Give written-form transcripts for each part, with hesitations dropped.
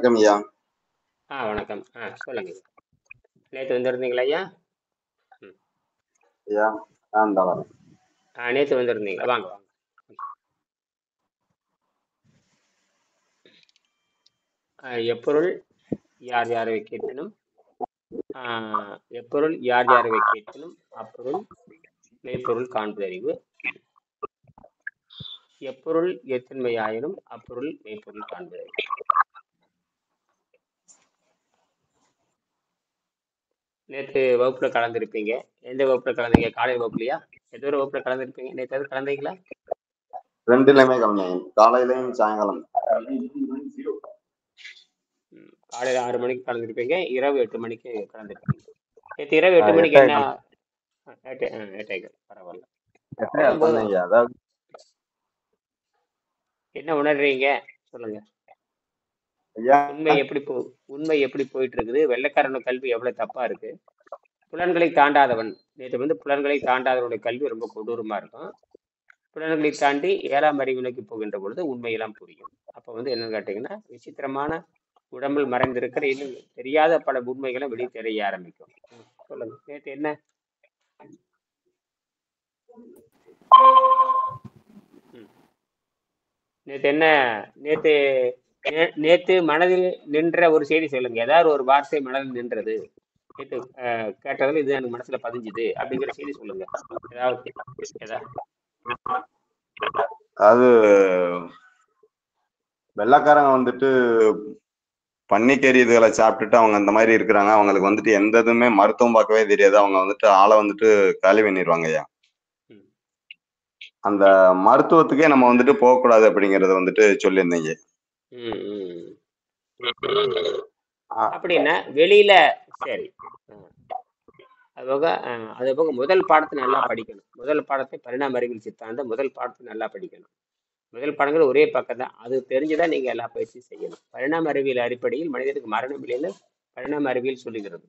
வணக்கம் ஐயா. வணக்கம். சொல்லுங்க. நேற்று வந்திருந்தீங்களா ஐயா? ம். ஐயா, நான் தான் வரேன். நேற்று வந்திருந்தீங்களா? வாங்க வாங்க. எப்பொருள் யார் யாரை கேட்கணும், எப்பொருள் யார் யாரை கேட்கணும், அப்பொருள் மெய்ப்பொருள் காண்பதறிவு. எப்பொருள் எத்தன்மையாயினும் அப்பொருள் மெய்ப்பொருள் காண்பதறிவு. நேற்று வகுப்புல கலந்துருப்பீங்க. எந்த வகுப்புல கலந்தீங்க? காலை வகுப்புலையா? ஏதோ ஒரு வகுப்புல கலந்துருப்பீங்க. நேற்று எதாவது கலந்தீங்களா? ரெண்டுலயுமே கலந்தேன், காலையிலையும் சாயங்காலம். காலையில 6 மணிக்கு கலந்துருப்பீங்க, இரவு 8 மணிக்கு கலந்துருப்பீங்க. நேற்று இரவு 8 மணிக்கு என்ன? 8 பரவாயில்ல. அதாவது என்ன உணர்றீங்க சொல்லுங்க. ஐயா, உண்மை எப்படி போயிட்டு இருக்குது? வெள்ளைக்காரனோட கல்வி எவ்வளவு தப்பா இருக்கு? புலன்களை தாண்டாதவன், நேற்று புலன்களை தாண்டாதவனுடைய கல்வி ரொம்ப கொடூரமா இருக்கும். புலன்களை தாண்டி 7ஆம் அறிவு நோக்கி போகின்ற பொழுது உண்மையெல்லாம் புரியும். அப்ப என்னன்னு கேட்டீங்கன்னா, விசித்திரமான உடம்பில் மறைந்திருக்கிற இன்னும் தெரியாத பல உண்மைகளை வெளியே தெரிய ஆரம்பிக்கும். சொல்லுங்க, நேற்று என்ன? நேற்று என்ன? நேற்று மனதில் நின்ற ஒரு செய்தி சொல்லுங்க. ஏதாவது ஒரு வார்த்தை மனதில் நின்றது, நேற்று கேட்டதில் இது எனக்கு மனசுல பதிஞ்சுது அப்படிங்கிற செய்தி சொல்லுங்க. அது வெள்ளைக்காரங்க வந்துட்டு பன்னிக்கறி இதுகளை சாப்பிட்டுட்டு அவங்க அந்த மாதிரி இருக்கிறாங்க. அவங்களுக்கு வந்துட்டு எந்த இதுவுமே மருத்துவம் பார்க்கவே தெரியாது. அவங்க வந்துட்டு ஆளை வந்துட்டு காலி பண்ணிடுவாங்க ஐயா. அந்த மருத்துவத்துக்கே நம்ம வந்துட்டு போகக்கூடாது அப்படிங்கறத வந்துட்டு சொல்லியிருந்தீங்க. அப்படின்னா வெளியில சரி. அது போக முதல் பாடத்தை நல்லா படிக்கணும். முதல் பாடத்தை பரிணாம அறிவியல் சித்தாந்த முதல் பாடத்தை நல்லா படிக்கணும். முதல் பாடங்கள் ஒரே பக்கம் தான், அது தெரிஞ்சுதான் நீங்க எல்லா பயிற்சியும் செய்யணும். பரிணாம அறிவியல் அடிப்படையில் மனிதனுக்கு மரணம் இல்லைன்னு பரிணாம அறிவியல் சொல்லுகிறது.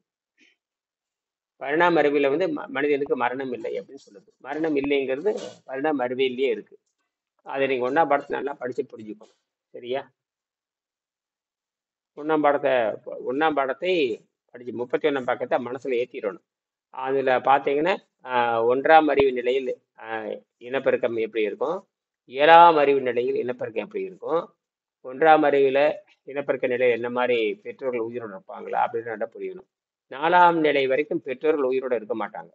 பரிணாம அறிவியல மனிதனுக்கு மரணம் இல்லை அப்படின்னு சொல்லுது. மரணம் இல்லைங்கிறது பரிணாம அறிவியல்லையே இருக்கு. அதை நீங்க 1ஆம் பாடத்தை நல்லா படிச்சு புரிஞ்சுக்கணும். சரியா? 1ஆம் பாடத்தை படிச்சு 31ஆம் பக்கத்தை மனசுல ஏற்றிடணும். அதுல பாத்தீங்கன்னா 1ஆம் அறிவு நிலையில் இனப்பெருக்கம் எப்படி இருக்கும், 7ஆம் அறிவு நிலையில் இனப்பெருக்கம் எப்படி இருக்கும், 1ஆம் அறிவுல இனப்பெருக்க நிலையில் என்ன மாதிரி பெற்றோர்கள் உயிரோடு இருப்பாங்களா அப்படின்னு நல்லா புரியணும். 4ஆம் நிலை வரைக்கும் பெற்றோர்கள் உயிரோடு இருக்க மாட்டாங்க.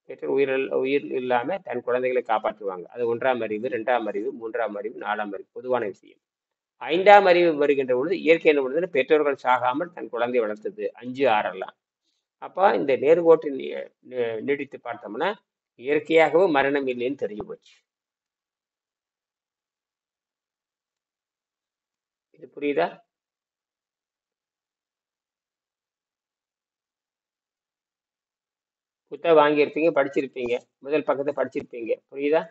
பெற்றோர் உயிர் இல்லாம தன் குழந்தைகளை காப்பாற்றுவாங்க. அது 1ஆம் அறிவு, 2ஆம் அறிவு, 3ஆம் அறிவு, 4ஆம் அறிவு பொதுவான விஷயம். 5ஆம் அறிவு வருகின்ற பொழுது இயற்கை என்ன பண்ணுது, பெற்றோர்கள் சாகாமல் தன் குழந்தையை வளர்த்தது. 5, 6 அப்ப இந்த நேர்கோட்டு நீடித்து பார்த்தோம்னா இயற்கையாகவே மரணம் இல்லைன்னு தெரிஞ்சு போச்சு. இது புரியுதா? புத்தகம் வாங்கியிருப்பீங்க, படிச்சிருப்பீங்க, முதல் பக்கத்தை படிச்சிருப்பீங்க. புரியுதா?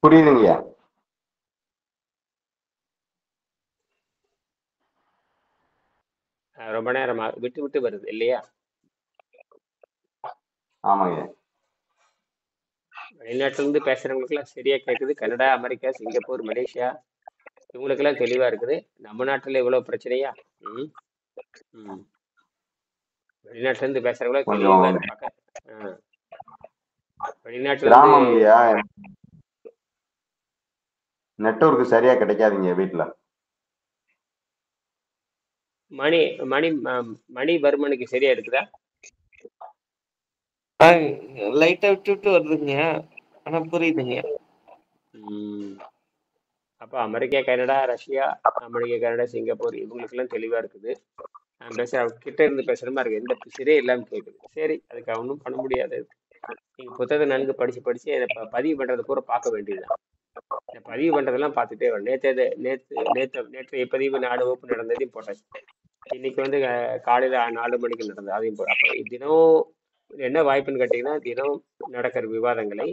புரியுதுங்கய்யா. ரொம்ப நேரமா விட்டு விட்டு வருது இல்லையா? ஆமாங்க. வெளிநாட்டுல இருந்து பேசுறவங்களுக்கு எல்லாம் சரியா கேக்குது. கனடா, அமெரிக்கா, சிங்கப்பூர், மலேசியா இவங்களுக்கு எல்லாம் தெளிவா இருக்குது. நம்ம நாட்டுல இவ்வளவு பிரச்சனையா? வெளிநாட்டுல இருந்து பேசுறவங்கள தெளிவா இருப்பாங்க. வெளிநாட்டுல இருந்து நெட்வொர்க் சரியா கிடைக்காதுங்க வீட்டுல. மணிவர்மனுக்கு சரியா இருக்குதா? லைட்டா விட்டு விட்டு வருதுங்க, ஆனா புரியுதுங்க. அப்ப America, Canada, Russia, America, Canada, Singapore இவங்களுக்கு எல்லாம் தெளிவா இருக்குது. கிட்ட இருந்து பேசுற மாதிரி இருக்கு, எந்த சிறையே இல்லாம கேக்குது. சரி, அதுக்கு ஒன்றும் பண்ண முடியாது. நீங்க புத்தகத்தை நன்கு படிச்சு பதிவு பண்றதை பூரா பார்க்க வேண்டியதுதான். இந்த பதிவு பண்றதெல்லாம் பார்த்துட்டே வரும். நேற்றைய பதிவு 4 வகுப்பு நடந்ததையும் போட்டாச்சு. இன்னைக்கு காலையில 4 மணிக்கு நடந்தது, அதையும் அப்ப தினம் என்ன வாய்ப்புன்னு கேட்டீங்கன்னா, தினம் நடக்கிற விவாதங்களை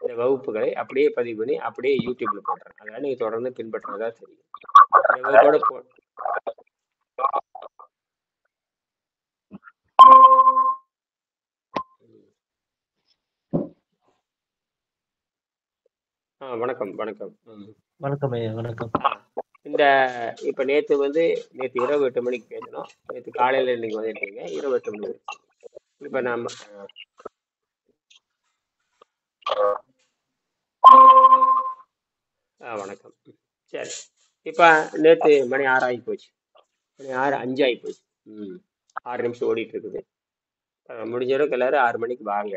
இந்த வகுப்புகளை அப்படியே பதிவு பண்ணி அப்படியே யூடியூப்ல போடுறேன். அதனால நீங்க தொடர்ந்து பின்பற்றுறதா தெரியும். இந்த வகுப்போட வணக்கம் வணக்கம். வணக்கம் ஐயா, வணக்கம். இந்த இப்ப நேத்து இரவு 8 மணிக்கு பேசணும். நேற்று காலையில நீங்க வந்துட்டீங்க, இரவு 8 மணிக்கு. இப்ப நாம வணக்கம். சரி, இப்ப நேத்து மணி 6 ஆகி போச்சு. மணி 6:05 ஆகி போச்சு. 6 நிமிஷம் ஓடிட்டு இருக்குது. முடிஞ்ச அளவுக்கு எல்லாரும் 6 மணிக்கு வாங்க.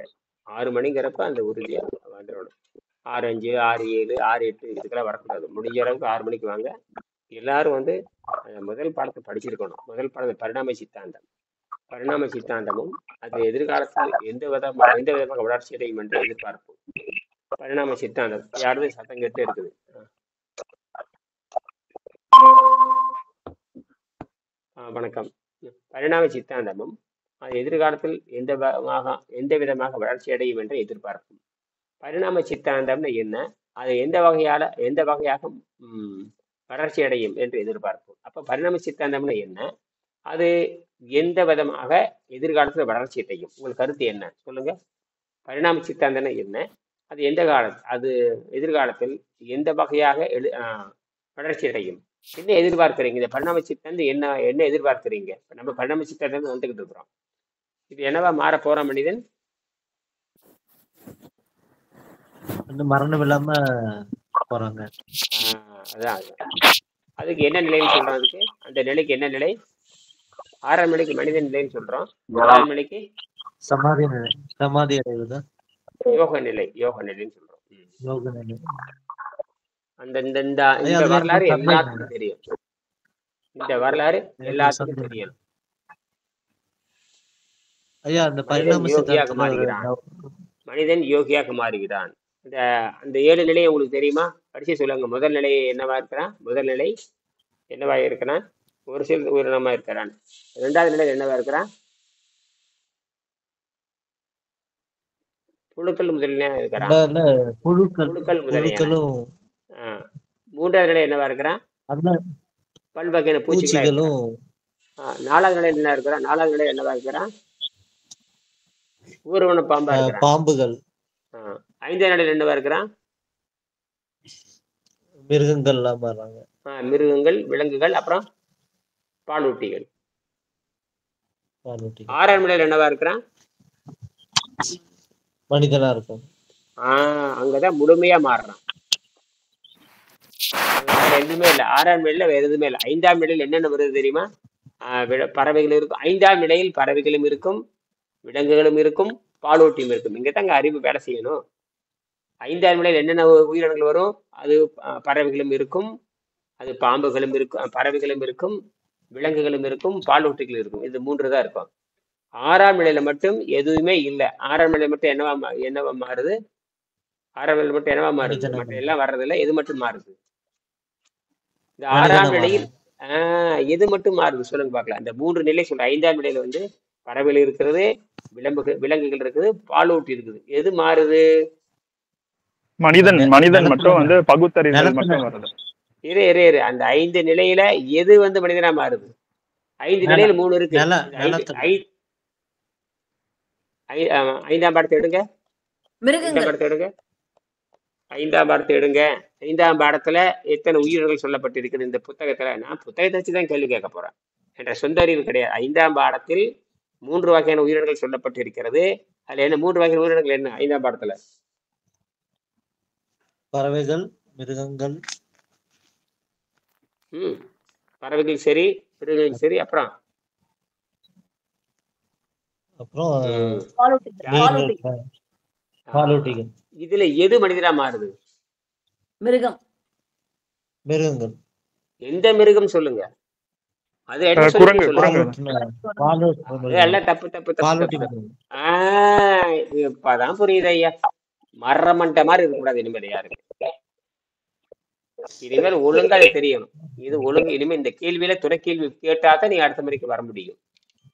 6 மணிங்கிறப்ப அந்த உறுதியா வந்துடணும். 6:05, 6:07, 6:08 இதுக்கெல்லாம் வரக்கூடாது. முடிஞ்ச அளவுக்கு 6 மணிக்கு வாங்க. எல்லாரும் முதல் பாடத்தை படிச்சிருக்கணும். முதல் பாடத்தை பரிணாம சித்தாந்தம். பரிணாம சித்தாந்தமும் அது எதிர்காலத்தில் எந்த விதமாக வளர்ச்சி அடையும் என்று எதிர்பார்ப்போம். பரிணாம சித்தாந்தம் யாருமே சத்தம் கேட்டு இருக்குது. வணக்கம். பரிணாம சித்தாந்தமும் அது எதிர்காலத்தில் எந்த விதமாக வளர்ச்சி அடையும் என்று எதிர்பார்க்கும். பரிணாம சித்தாந்தம்னு என்ன, அது எந்த வகையாக வளர்ச்சி அடையும் என்று எதிர்பார்ப்போம். அப்ப பரிணாம சித்தாந்தம்னு என்ன, அது எந்த விதமாக எதிர்காலத்தில் வளர்ச்சி அடையும், உங்கள் கருத்து என்ன சொல்லுங்க. பரிணாம சித்தாந்தம்னு என்ன, அது எதிர்காலத்தில் எந்த வகையாக வளர்ச்சி அடையும், என்ன எதிர்பார்க்கிறீங்க? இந்த பரிணாம சித்தாந்தம் என்ன எதிர்பார்க்கிறீங்க? நம்ம பரிணாம சித்தாந்தம் வந்துகிட்டு இருக்கிறோம். இது என்னவா மாற போற மனிதன்? மரணம் இல்லாம போறாங்க. அதான் அதுக்கு என்ன நிலைன்னு சொல்றோம்? அதுக்கு அந்த நிலைக்கு என்ன நிலை? 6ஆம் நிலைக்கு மனிதன் நிலைன்னு சொல்றோம். 7ஆம் நிலைக்கு சமாதி அடைவுதான் யோக நிலைன்னு சொல்றோம். யோக நிலை. இந்த வரலாறு எல்லாத்துக்கும் தெரியும். இந்த வரலாறு எல்லாத்துக்கும் தெரியும். மனிதன் யோகியாக மாறுகிறான். அந்த 7 நிலையை உங்களுக்கு தெரியுமா? படிச்சு சொல்லுங்க. முதல் நிலை என்னவா இருக்கிறான்? முதல் நிலை என்னவா இருக்கிறான்? ஒரு சில உயிரினமா இருக்கிறான். 2வது நிலை என்னவா இருக்கிறான்? புழுக்கள் முதலியா இருக்கிறான். புழுக்கள் முதலியா. 3வது நிலை என்னவா இருக்கிறான்? பல்வகையான பூச்சிகளும். 4வது நிலை என்ன இருக்கிறான்? 4வது நிலை என்னவா இருக்கிறான்? ஊர்வன பாம்பா இருக்கிறான். பாம்புகள். 5ஆம் நிலையில் என்னவா இருக்கிறான்? மிருகங்கள் எல்லாம் வர்றாங்க. மிருகங்கள், விலங்குகள், அப்புறம் பாலூட்டிகள். 6ஆம் நிலையில் என்னவா இருக்கிறான்? மனிதனா இருக்கும். அங்கதான் முழுமையா மாறுறான். எதுவுமே இல்லை. 6ஆம் நிலையில வேற எதுவுமே இல்லை. 5ஆம் நிலையில் என்னென்ன வருது தெரியுமா? பறவைகள் இருக்கும். 5ஆம் நிலையில் பறவைகளும் இருக்கும், விலங்குகளும் இருக்கும், பாலூட்டியும் இருக்கும். இங்கதாங்க அறிவு வேலை செய்யணும். 5ஆம் நிலையில் என்னென்ன உயிரினங்கள் வரும்? அது பறவைகளும் இருக்கும், அது பாம்புகளும் இருக்கும், பறவைகளும் இருக்கும், விலங்குகளும் இருக்கும், பாலூட்டிகளும் இருக்கும். இது 3 தான் இருக்கும். 6ஆம் நிலையில மட்டும் எதுவுமே இல்லை. 6ஆம் நிலையில மட்டும் என்னவா மாறுது? 6ஆம் நிலையில மட்டும் என்னவா மாறுது? மற்ற எல்லாம் வர்றதில்லை. எது மட்டும் மாறுது? இந்த 6ஆம் நிலையில் எது மட்டும் மாறுது சொல்லுங்க பார்க்கலாம். இந்த 3 நிலை சொல்ற. 5ஆம் நிலையில பறவைகள் இருக்கிறது, விலங்குகள் இருக்குது, பாலூட்டி இருக்குது. எது மாறுது? மனிதன் மட்டும் பகுத்தறிதல் மட்டும் வருது. இரு அந்த 5 நிலையில எது மனிதனா மாறுது? 5 நிலையில 3 இருக்கு. 5ஆம் பாடத்தை எடுங்க. 5ஆம் பாடத்தை எடுங்க. 5ஆம் பாடத்துல எத்தனை உயிர்கள் சொல்லப்பட்டிருக்குது இந்த புத்தகத்துல? நான் புத்தகத்தை வச்சுதான் கேள்வி கேட்க போறேன். என்ற சொந்த அறிவு கிடையாது. 5ஆம் பாடத்தில் 3 வகையான உயிரினங்கள் சொல்லப்பட்டிருக்கிறது. அதுல என்ன 3 வகையான உயிரினங்கள் என்ன 5ஆம் பாடத்துல? பறவைகள், மிருகங்கள். பறவைகள் சரி, மிருகங்கள் சரி, அப்புறம் பாலூட்டிகள். இதுல எது மனிதனா மாறுது? மிருகங்கள். எந்த மிருகம் சொல்லுங்க? அது எல்லாம் தப்பு. இப்பதான் புரியுது ஐயா. மரமண்ட மாதிரி இருக்கக்கூடாது இனிமேல் யாருக்கு. இனிமேல் ஒழுங்கா அது தெரியணும். இது ஒழுங்கு. இனிமேல் இந்த கேள்வியில துணை கேள்வி கேட்டாதான் நீ அடுத்த முறைக்கு வர முடியும்.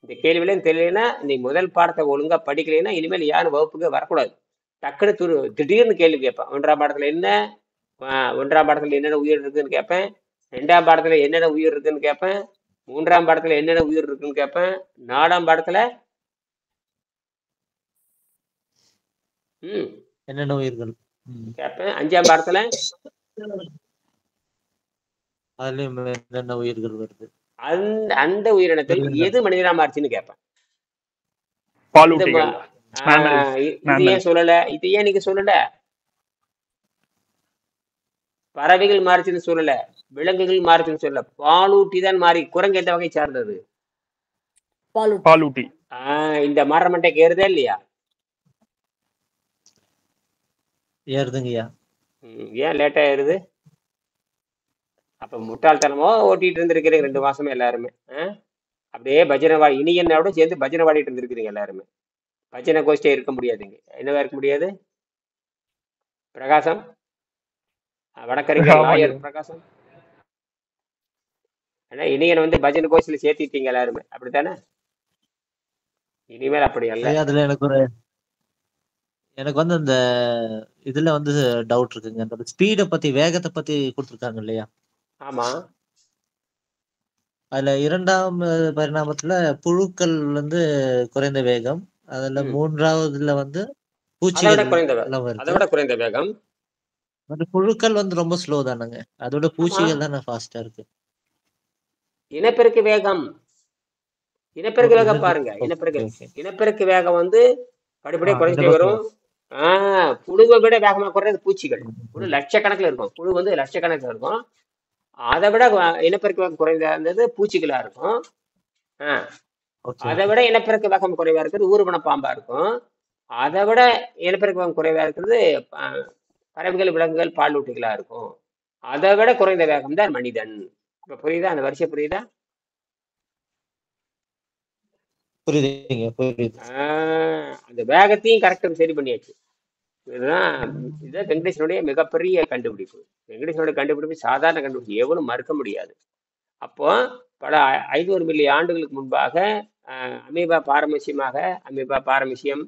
இந்த கேள்வியில தெரியலன்னா நீ முதல் பாடத்தை ஒழுங்கா படிக்கலைன்னா இனிமேல் யாரும் வகுப்புக்கு வரக்கூடாது. டக்குனு திடீர்னு கேள்வி கேட்பேன். 1ஆம் பாடத்துல என்ன 1ஆம் பாடத்துல என்னென்ன உயிர் இருக்குன்னு கேட்பேன். 2ஆம் பாடத்துல என்னென்ன உயிர் இருக்குன்னு கேட்பேன். 3ஆம் பாடத்துல என்னென்ன உயிர் இருக்குன்னு கேட்பேன். 4ஆம் பாடத்துல என்னென்ன உயிர்கள் கேட்பேன். 5ஆம் பாடத்துல அதுலயும் என்னென்ன உயிர்கள் வருது, அந்த உயிரினத்தில் எது மனிதனா மாறுச்சுன்னு கேட்பேன். பாலூட்டிகள், இது ஏன் சொல்லல, இது ஏன் நீங்க சொல்லல? பறவைகள் மாறுச்சுன்னு சொல்லல, விலங்குகள் மாறுச்சுன்னு சொல்லல, பாலூட்டி தான் மாறி. குரங்கு எந்த வகை சார்ந்தது? பாலூட்டி. இந்த மர மண்டைக்கு ஏறுதா இல்லையா? ஏறுதுங்கய்யா. ஏன் லேட்டா ஏறுது? அப்ப முட்டாள்தனமோ ஓட்டிட்டு இருந்திருக்கிறீங்க 2 மாசமே எல்லாருமே. அப்படியே பஜனைவாடி இனியனோட சேர்ந்து பஜனை வாடிட்டு இருந்திருக்கிறீங்க எல்லாருமே. பஜனை கோஷ்டியா இருக்க முடியாதுங்க. என்னவா இருக்க முடியாது? பிரகாசம், வடக்கறிஞர் லாயர் பிரகாசம், ஏன்னா இனியன் வந்து பஜனை கோஷ்டியில சேர்த்திட்டீங்க எல்லாருமே, அப்படித்தானே? இனிமேல் அப்படி அல்ல. அதுல எனக்கு வந்து இந்த இதுல வந்து டவுட் இருக்குங்க. அந்த ஸ்பீடை பத்தி, வேகத்தை பத்தி கொடுத்துருக்காங்க இல்லையா? ஆமா. அதுல 2ஆம் பரிணாமத்துல புழுக்கள் வந்து குறைந்த வேகம், அதுல 3ஆவதுல வந்து பூச்சிகள் அதை விட குறைந்த வேகம். புழுக்கள் வந்து ரொம்ப ஸ்லோ தானங்க, அதோட பூச்சிகள் தானே ஃபாஸ்டா இருக்கு. இனப்பெருக்க வேகம், இனப்பெருக்க வேகம் பாருங்க. இனப்பெருக்க வேகம் வந்து படிப்படியா குறைஞ்சிட்டே வரும். புழுவை விட வேகமா குறைறது பூச்சிகள். புழு லட்சக்கணக்கில் இருக்கும், புழு வந்து லட்சக்கணக்கில் இருக்கும். அதை விட இனப்பெருக்க வேகம் குறைந்தா இருந்தது பூச்சிகளா இருக்கும். அதை விட இனப்பெருக்க வேகம் குறைவா இருக்கிறது ஊர்வன பாம்பா இருக்கும். அதை விட இனப்பெருக்க வேகம் குறைவா இருக்கிறது பறவைகள், விலங்குகள், பாலூட்டிகளா இருக்கும். அதை விட குறைந்த வேகம் தான் மனிதன். இப்ப புரியுதா? அந்த வரிசை புரியுதா? அந்த வேகத்தையும் கரெக்டா சரி பண்ணியாச்சு. இதுதான் வெங்கடேசனுடைய மிகப்பெரிய கண்டுபிடிப்பு. வெங்கடேசனுடைய கண்டுபிடிப்பு சாதாரண கண்டுபிடிப்பு, எவனும் மறுக்க முடியாது. அப்போ பல 500 மில்லியன் ஆண்டுகளுக்கு முன்பாக அமீபா பாரமிசியம்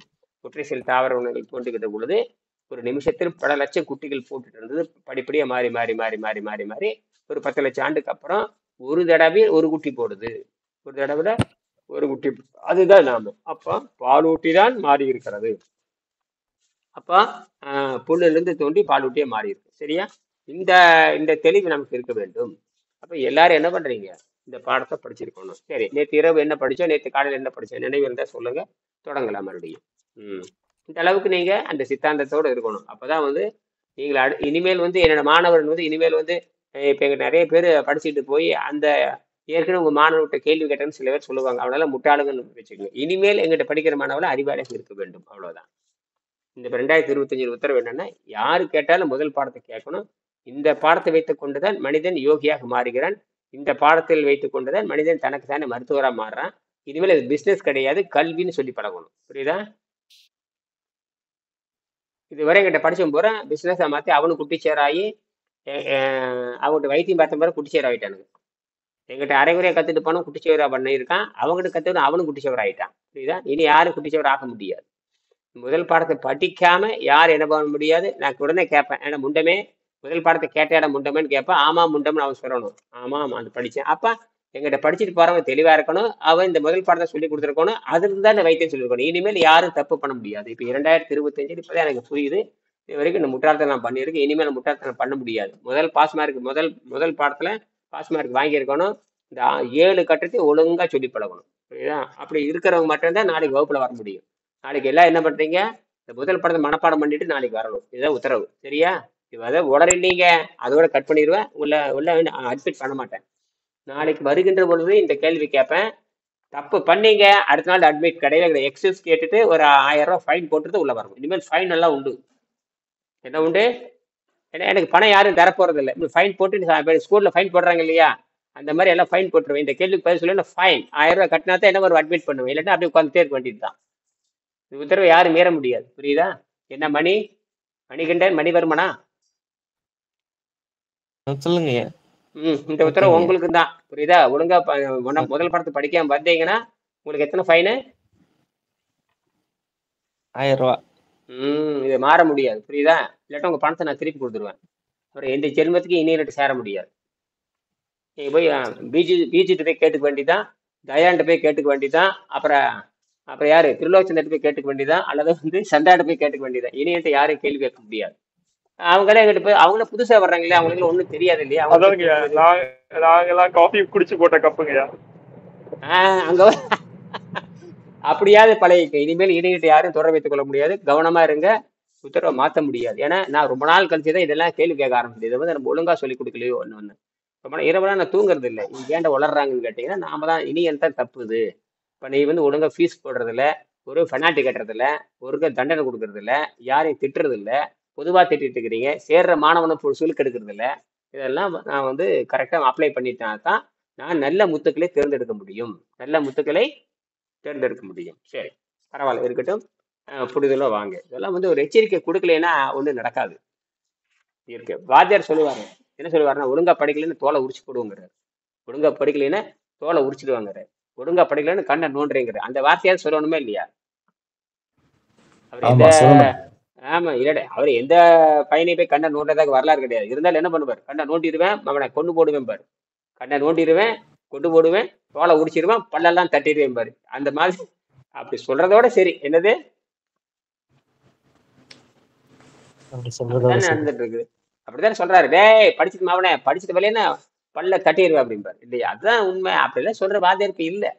ஒற்றை செல் தாவர உணவுகள் தோன்றுகின்ற பொழுது ஒரு நிமிஷத்தில் பல லட்சம் குட்டிகள் போட்டுட்டு இருந்தது. படிப்படியா மாறி மாறி மாறி மாறி மாறி மாறி ஒரு 10 லட்சம் ஆண்டுக்கு அப்புறம் ஒரு தடவை ஒரு குட்டி போடுது, ஒரு தடவை ஒரு குட்டி. அதுதான் நாம. அப்போ பாலூட்டி தான் மாறி இருக்கிறது. அப்போ புல்லிலிருந்து தோண்டி பாலூட்டியே மாறி இருக்கு. சரியா? இந்த தெளிவு நமக்கு இருக்க வேண்டும். அப்ப எல்லாரும் என்ன பண்றீங்க? இந்த பாடத்தை படிச்சிருக்கணும். சரி, நேற்று இரவு என்ன படிச்சோம், நேற்று காலையில் என்ன படிச்சோம், நினைவு இருந்தா சொல்லுங்க, தொடங்கலாம் மறுபடியும். இந்த அளவுக்கு நீங்க அந்த சித்தாந்தத்தோடு இருக்கணும். அப்பதான் வந்து நீங்கள் இனிமேல் வந்து என்னோட மாணவர்கள் வந்து இனிமேல் வந்து இப்ப எங்க நிறைய பேர் படிச்சுட்டு போய் அந்த ஏற்கனவே உங்க மாணவர்கிட்ட கேள்வி கேட்டேன்னு சில பேர் சொல்லுவாங்க. அவனால முட்டாளுங்கன்னு வச்சுக்கோங்க. இனிமேல் எங்கிட்ட படிக்கிற மாணவர்கள் அறிவாளியாக இருக்க வேண்டும், அவ்வளவுதான். இந்த 2025 உத்தரவு என்னன்னா, யாரு கேட்டாலும் முதல் பாடத்தை கேட்கணும். இந்த பாடத்தை வைத்துக் கொண்டுதான் மனிதன் யோகியாக மாறுகிறான். இந்த பாடத்தில் வைத்துக் கொண்டுதான் மனிதன் தனக்கு தானே மருத்துவரா மாறுறான். இனிமேல் அது பிசினஸ் கிடையாது, கல்வின்னு சொல்லி பழகணும். புரியுதா? இதுவரை எங்கிட்ட படிச்ச போற பிசினஸா மாத்தி அவனு குட்டிச்சேராகி அவங்ககிட்ட வைத்தியம் பார்த்த போற குட்டிச்சேர் ஆகிட்டானுங்க. எங்கிட்ட அரைகுறையா கத்துட்டு போனோம் குட்டிச்சேவரா பண்ணியிருக்கான், அவங்ககிட்ட கத்துட்டு அவனும் குட்டிச்சேவர் ஆகிட்டான். புரியுதா? இனி யாரும் குட்டிச்சேவர் ஆக முடியாது. முதல் பாடத்தை படிக்காம யார் என்ன பண்ண முடியாது. நான் உடனே கேட்பேன், ஏன்னா முண்டமே முதல் பாடத்தை கேட்ட இடம் முண்டமேன்னு கேட்பேன். ஆமா முண்டம்னு அவன் சொல்லணும். ஆமா அது படிச்சேன். அப்ப எங்கிட்ட படிச்சுட்டு போறவன் தெளிவா இருக்கணும். அவன் இந்த முதல் பாடத்தை சொல்லி கொடுத்துருக்கணும். அதுல இருந்தா வைத்தியம் சொல்லியிருக்கணும். இனிமேல் யாரும் தப்பு பண்ண முடியாது. இப்ப 2025 இப்பதான் எனக்கு புரியுது. இது வரைக்கும் இந்த முட்டாளத்தை நான் பண்ணியிருக்கேன். இனிமேல் முட்டாளத்தை பண்ண முடியாது. முதல் பாஸ் மார்க் முதல் பாடத்துல பாஸ் மார்க் வாங்கியிருக்கணும். இந்த 7 கட்டத்தை ஒழுங்கா சொல்லி பழகணும். புரியுதா? அப்படி இருக்கிறவங்க மட்டும்தான் நாளைக்கு வகுப்புல வர முடியும். நாளைக்கு எல்லாம் என்ன பண்றீங்க? இந்த முதல் படத்தை மனப்பாடம் பண்ணிட்டு நாளைக்கு வரணும். இதுதான் உத்தரவு. சரியா? அதை உடனே அதோட கட் பண்ணிடுவேன். உள்ள அட்மிட் பண்ண மாட்டேன். நாளைக்கு வருகின்ற பொழுது இந்த கேள்வி கேட்பேன். தப்பு பண்ணீங்க, அடுத்த நாள் அட்மிட் கிடையவே கிடையாது. எக்ஸஸ் கேட்டுட்டு ஒரு 1000 ரூபாய் ஃபைன் போட்டுட்டு உள்ள வரணும். இனிமேல் ஃபைன் எல்லாம் உண்டு. என்ன உண்டு? ஏன்னா எனக்கு பணம் யாரும் தரப்போறது இல்லை. ஃபைன் போட்டு ஸ்கூல்ல ஃபைன் போடுறாங்க இல்லையா, அந்த மாதிரி எல்லாம் ஃபைன் போட்டுருவேன். இந்த கேள்விக்கு பதில் சொல்லி ஃபைன் 1000 ரூபாய் கட்டினா தான் என்ன ஒரு அட்மிட் பண்ணுவேன். இல்லைன்னா அப்படியே உட்காந்துட்டே இருக்க வேண்டியது தான். இந்த உத்தரவு யாரும் மீற முடியாது. புரியுதா? என்ன மணிகண்டன் மணிவர்மனா சொல்லுங்க. இந்த உத்தரவு உங்களுக்கு தான். புரியுதா? ஒழுங்கா முதல் படத்தை படிக்காம வந்தீங்கன்னா உங்களுக்கு எத்தனை ஃபைனு? 1000 ரூபாய். இது மாற முடியாது, புரியுதா? இல்லாட்டா உங்க பணத்தை நான் திருப்பி கொடுத்துருவேன். அப்புறம் எந்த ஜென்மத்துக்கு இனியிட்டு சேர முடியாது. நீங்க போய் பிஜிட்டு போய் கேட்டுக்க வேண்டிதான், தயாண்ட போய் கேட்டுக்க வேண்டிதான், அப்புறம் அப்புறம் யாரு திருலோச்சந்திர போய் கேட்டுக்க வேண்டியதான், அல்லது வந்து சந்தாட்ட போய் கேட்டுக்க வேண்டியதான். இனியிட்ட யாரையும் கேள்வி கேட்க முடியாது. அவங்களே எங்கிட்ட போய் அவங்கள புதுசா வர்றாங்களே, அவங்களுக்கு ஒண்ணும் தெரியாது இல்லையா? அதாவதுங்கய்யா, நாங்கெல்லாம் காஃபி குடிச்சு போட்ட கப்புங்கய்யா. அங்க அப்படியாவது பழகிக்க. இனிமேல் இணைகிட்ட யாரும் தொடர வைத்துக் கொள்ள முடியாது. கவனமா இருங்க. உத்தரவை மாற்ற முடியாது. ஏன்னா நான் ரொம்ப நாள் கழிச்சுதான் இதெல்லாம் கேள்வி கேட்க ஆரம்பிச்சது. இதை வந்து நம்ம ஒழுங்கா சொல்லி கொடுக்கலையோ ஒன்று. ரொம்ப இரவுலாம் நான் தூங்குறது இல்லை. இங்க ஏன்டா வளர்றாங்கன்னு கேட்டீங்கன்னா, நாம தான் இனி என் தான் தப்புது. இப்ப நீ வந்து ஒழுங்கா ஃபீஸ் போடுறது இல்லை, ஒரு பெனால்ட்டி கட்டுறது இல்லை, ஒரு தண்டனை கொடுக்கறது இல்லை, யாரையும் திட்டுறது இல்லை, பொதுவா திட்டிட்டு இருக்கிறீங்க, சேர்ற மாணவனை சுலுக்கு எடுக்கிறது இல்லை. இதெல்லாம் நான் வந்து கரெக்டா அப்ளை பண்ணிட்டா தான் நான் நல்ல முத்துக்களை தேர்ந்தெடுக்க முடியும். நல்ல முத்துக்களை தேர்ந்தெடுக்க முடியும். சரி, பரவாயில்ல, இருக்கட்டும். புரிதலோ வாங்க. இதெல்லாம் வந்து ஒரு எச்சரிக்கை கொடுக்கலைன்னா ஒன்றும் நடக்காது. இருக்கு. வாத்தியார் சொல்லுவாரு, என்ன சொல்லுவாருன்னா, ஒழுங்கா படிக்கலைன்னு தோலை உரிச்சு போடுவோங்கிறாரு. ஒழுங்கா படிக்கலைன்னா தோலை உரிச்சிடுவாங்கிறாரு. ஒழுங்கா படிக்கலைன்னு கண்ணை நோண்டுறேங்கிற அந்த வார்த்தையாவது சொல்லணுமே இல்லையா? அவர் எந்த ஆமா இல்லட அவர் எந்த பையனை போய் கண்ணை நோண்டதாக வரலாறு கிடையாது. இருந்தாலும் என்ன பண்ணுவார்? கண்ணை நோண்டிடுவேன், அவனை கொண்டு போடுவேன் பாரு. கண்ணை நோண்டிடுவேன், கொண்டு போடுவேன், தோலை உரிச்சிடுவேன், பல்லெல்லாம் தட்டிடுவேன் பாரு. அந்த மாதிரி அப்படி சொல்றதோட சரி. என்னது நடந்துட்டு இருக்குது. அப்படித்தானே சொல்றாரு. டேய் படிச்சுட்டு மாவனே, படிச்சுட்டு வரலன்னா பல்ல தட்டிடுவேன் அப்படின்பாரு இல்லையா? அதுதான் உண்மை. அப்படிலாம் சொல்ற வாத்தியாருக்கு இல்லை.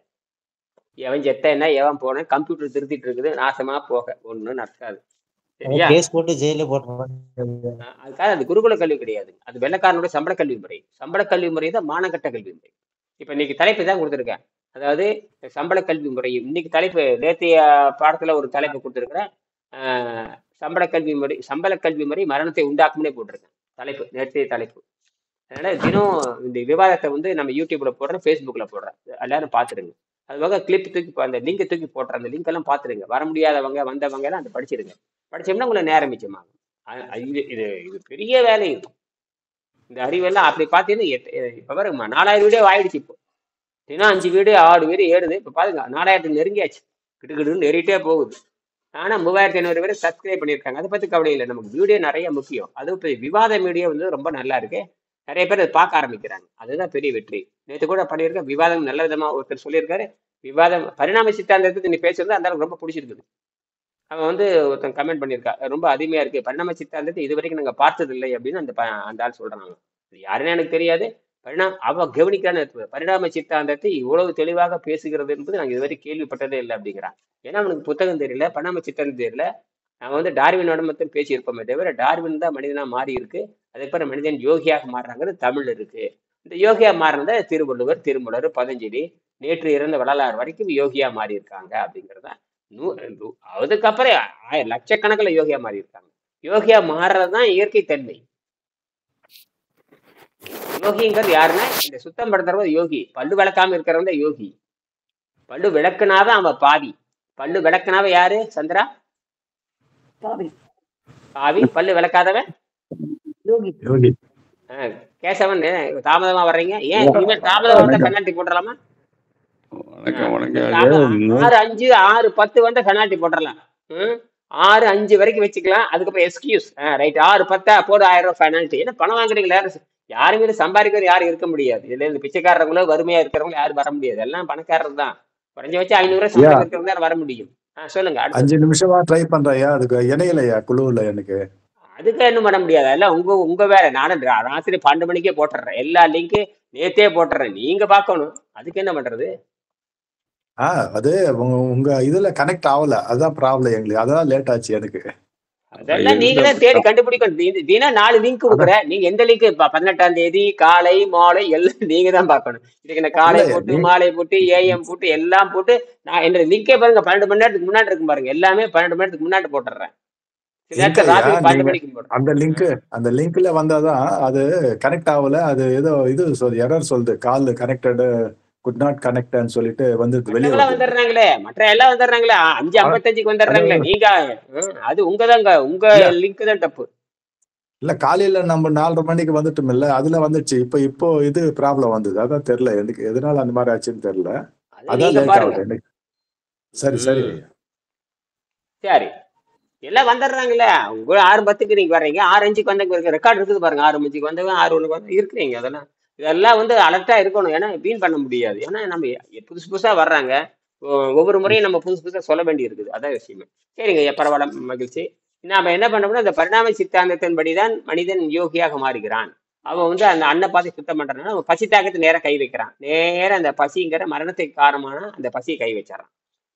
எவன் செத்த என்ன, எவன் போன, கம்ப்யூட்டர் திருத்திட்டு இருக்குது, நாசமா போக ஒன்றும் நடக்காது. சரியா? அதுக்காக அது குருகுல கல்வி கிடையாது. அது வெள்ளக்காரனுடைய சம்பள கல்வி முறை. சம்பள கல்வி முறை தான் மானக்கட்ட கல்வி முறை. இப்ப இன்னைக்கு தலைப்பு தான் கொடுத்துருக்கேன். அதாவது சம்பள கல்வி முறை. இன்னைக்கு தலைப்பு நேற்றைய பாடத்துல ஒரு தலைப்பு கொடுத்துருக்கிறேன். சம்பள கல்வி முறை மரணத்தை உண்டாக்கும்னே போட்டிருக்கேன் தலைப்பு, நேற்றைய தலைப்பு. அதனால தினம் இந்த விவாதத்தை வந்து நம்ம யூடியூப்ல போடுறேன், ஃபேஸ்புக்ல போடுறேன், எல்லாரும் பார்த்துடுங்க. அதுவாக கிளிப் தூக்கி அந்த லிங்கை தூக்கி போடுறேன். அந்த லிங்க் எல்லாம் பார்த்துடுங்க. வர முடியாதவங்க வந்தவங்க எல்லாம் அந்த படிச்சிருங்க. படிச்சோம்னா உங்களை நேரம் மிச்சமாகும். இது இது பெரிய வேலை இருக்கும். இந்த அறிவெல்லாம் அப்படி பார்த்தீங்கன்னா இப்ப பாருங்க, 4000 வீடியோ ஆயிடுச்சு. இப்போ தினம் 5 வீடு 6 வீடு ஏறுது. இப்ப பாருங்க 4000 நெருங்கியாச்சு. கிட்டுக்கிட்டு ஏறிட்டே போகுது. ஆனா 3500 பேர் சப்ஸ்கிரைப் பண்ணியிருக்காங்க. அதை பத்தி கவலை இல்லை. நமக்கு வீடியோ நிறைய முக்கியம். அதுவும் இப்போ விவாத மீடியா வந்து ரொம்ப நல்லா இருக்கு. நிறைய பேர் அதை பார்க்க ஆரம்பிக்கிறாங்க. அதுதான் பெரிய வெற்றி. நேற்று கூட பண்ணியிருக்கேன். விவாதம் நல்ல விதமா ஒருத்தர் சொல்லியிருக்காரு. விவாதம் பரிணாம சித்தாந்தத்துக்கு நீ பேசுறது அந்த அளவுக்கு ரொம்ப பிடிச்சிருக்குது. அவன் வந்து ஒருத்தன் கமெண்ட் பண்ணியிருக்கா, ரொம்ப அருமையா இருக்கு, பரிணாம சித்தாந்தத்தை இது வரைக்கும் நாங்க பார்த்தது இல்லை அப்படின்னு அந்த ஆள் சொல்றாங்க. யாருன்னு எனக்கு தெரியாது. அவ கவனிக்கான பரிணாம சித்தாந்தத்தை இவ்வளவு தெளிவாக பேசுகிறது என்பது நாங்கள் இதுவரை கேள்விப்பட்டதே இல்லை அப்படிங்கிறான். ஏன்னா அவனுக்கு புத்தகம் தெரியல, பரிணாம சித்தாந்தம் தெரியல. நாங்கள் வந்து டார்வினோட மட்டும் பேசியிருப்போமே தவிர, டார்வின் தான் மனிதனா மாறி இருக்கு. அதுக்கப்புறம் மனிதன் யோகியாக மாறுறாங்கிறது தமிழ் இருக்கு. இந்த யோகியா மாறினத திருவள்ளுவர், திருமூலர், பதஞ்சலி, நேற்று இறந்த வள்ளலார் வரைக்கும் யோகியா மாறி இருக்காங்க அப்படிங்கிறத. அதுக்கப்புறம் லட்சக்கணக்கில் யோகியா மாறி இருக்காங்க. யோகியா மாறுறதுதான் இயற்கை தன்மை. யோகிங்கிறது யாருன்னா இந்த சுத்தம் படுத்துறவங்க யோகி. பல்லு விளக்காம இருக்கிறவங்க யோகி. பல்லு விளக்குனாதான் அவன் பாவி. பல்லு விளக்குனாவ யாரு சந்திரா? பாவி. பல்லு விளக்காதவன் யோகி. கேசவன் தாமதமா வர்றீங்க, ஏன் இனிமேல் தாமதம் வந்தா பெனால்டி போட்டுடலாமா? 6, 5, 6, 10 வந்தா பெனால்டி போட்டுடலாம். 6, 5 வரைக்கும் வச்சுக்கலாம். அதுக்கப்புறம் எக்ஸ்கியூஸ். ரைட், 6, 10 போடு 1000 ரூபாய் பெனால்டி. என்ன பணம் வாங்குறீங்களா? யாருமே சம்பாதிக்கிறது யாரும் இருக்க முடியாது. இதுல இருந்து பிச்சைக்காரங்களும் வறுமையா இருக்கிறவங்களும் யாரும் வர முடியாது. எல்லாம் பணக்காரர் தான். குறைஞ்ச வச்சு 500 ரூபாய் சம்பளம் இருக்கிறவங்க தான் வர முடியும். சொல்லுங்க. 5 நிமிஷமா ட்ரை பண்றையா? அதுக்கு இணையிலையா குழுவுல எனக்கு? அதுக்கு என்ன பண்ண முடியாது. அதெல்லாம் உங்க வேலை. நானும் ராத்திரி 12 மணிக்கே போட்டுறேன். எல்லா லிங்க் நேத்தே போட்டுறேன். நீங்க பார்க்கணும். அதுக்கு என்ன பண்றது? அது உங்க இதுல கனெக்ட் ஆகல, அதான் ப்ராப்ளம் எங்களுக்கு. அதான் லேட் ஆச்சு எனக்கு. அதெல்லாம் நீங்க தான் தேடி கண்டுபிடிக்கணும். தினா 4 லிங்க் கொடுக்குறேன். நீங்க எந்த லிங்க் 18ஆம் தேதி காலை மாலை எல்லாம் நீங்க தான் பார்க்கணும். இதுக்கு காலை போட்டு மாலை போட்டு ஏஎம் போட்டு எல்லாம் போட்டு நான் என்ன லிங்கே பாருங்க, 12 மணி நேரத்துக்கு முன்னாடி இருக்கும் பாருங்க. எல்லாமே 12 மணி நேரத்துக்கு முன்னாடி போட்டுறேன். அந்த லிங்க்ல வந்தாதான் அது கனெக்ட் ஆகல. அது ஏதோ இது எரர் சொல்லுது, கால் கனெக்டட் குட் நாட் கனெக்ட்னு சொல்லிட்டு வந்து வெளியே வந்துடுறாங்களே. மற்ற எல்லாம் வந்துடுறாங்களே. 5:55க்கு வந்துடுறாங்களே. நீங்க அது உங்க லிங்க் தான் தப்பு. இல்ல, காலையில நம்ம 4:30 மணிக்கு வந்துட்டோம் இல்ல, அதுல வந்துச்சு. இப்போ இது ப்ராப்ளம் வந்தது. அதான் தெரியல எனக்கு எதனால அந்த மாதிரி ஆச்சுன்னு தெரியல. அதான் லேட் ஆகுது எனக்கு. சரி சரி சரி, எல்லாம் வந்துடுறாங்கல்ல. உங்க 6:10க்கு நீங்க வர்றீங்க, 6:05க்கு வந்தவங்க ரெக்கார்ட் இருக்குது பாருங்க. 6:05க்கு வந்தவங்க 6:01க்கு வந்து இருக்கிறீங்க. இதெல்லாம் வந்து அலர்ட்டா இருக்கணும். ஏன்னா வீண் பண்ண முடியாது. ஏன்னா நம்ம புதுசு புதுசா வர்றாங்க. ஒவ்வொரு முறையும் நம்ம புதுசு புதுசா சொல்ல வேண்டி இருக்குது. அதான் விஷயமே. சரிங்க, பரவாயில்ல, மகிழ்ச்சி. நாம என்ன பண்ணோம்னா இந்த பரிணாம சித்தாந்தத்தின்படிதான் மனிதன் யோகியாக மாறுகிறான். அவன் வந்து அந்த அன்ன பார்த்து சுத்தம் பண்றதுனால அவன் பசி தாக்கத்தை நேரம் கை வைக்கிறான். நேரம் அந்த பசிங்கிற மரணத்துக்கு காரணமான அந்த பசியை கை வச்சாரான்.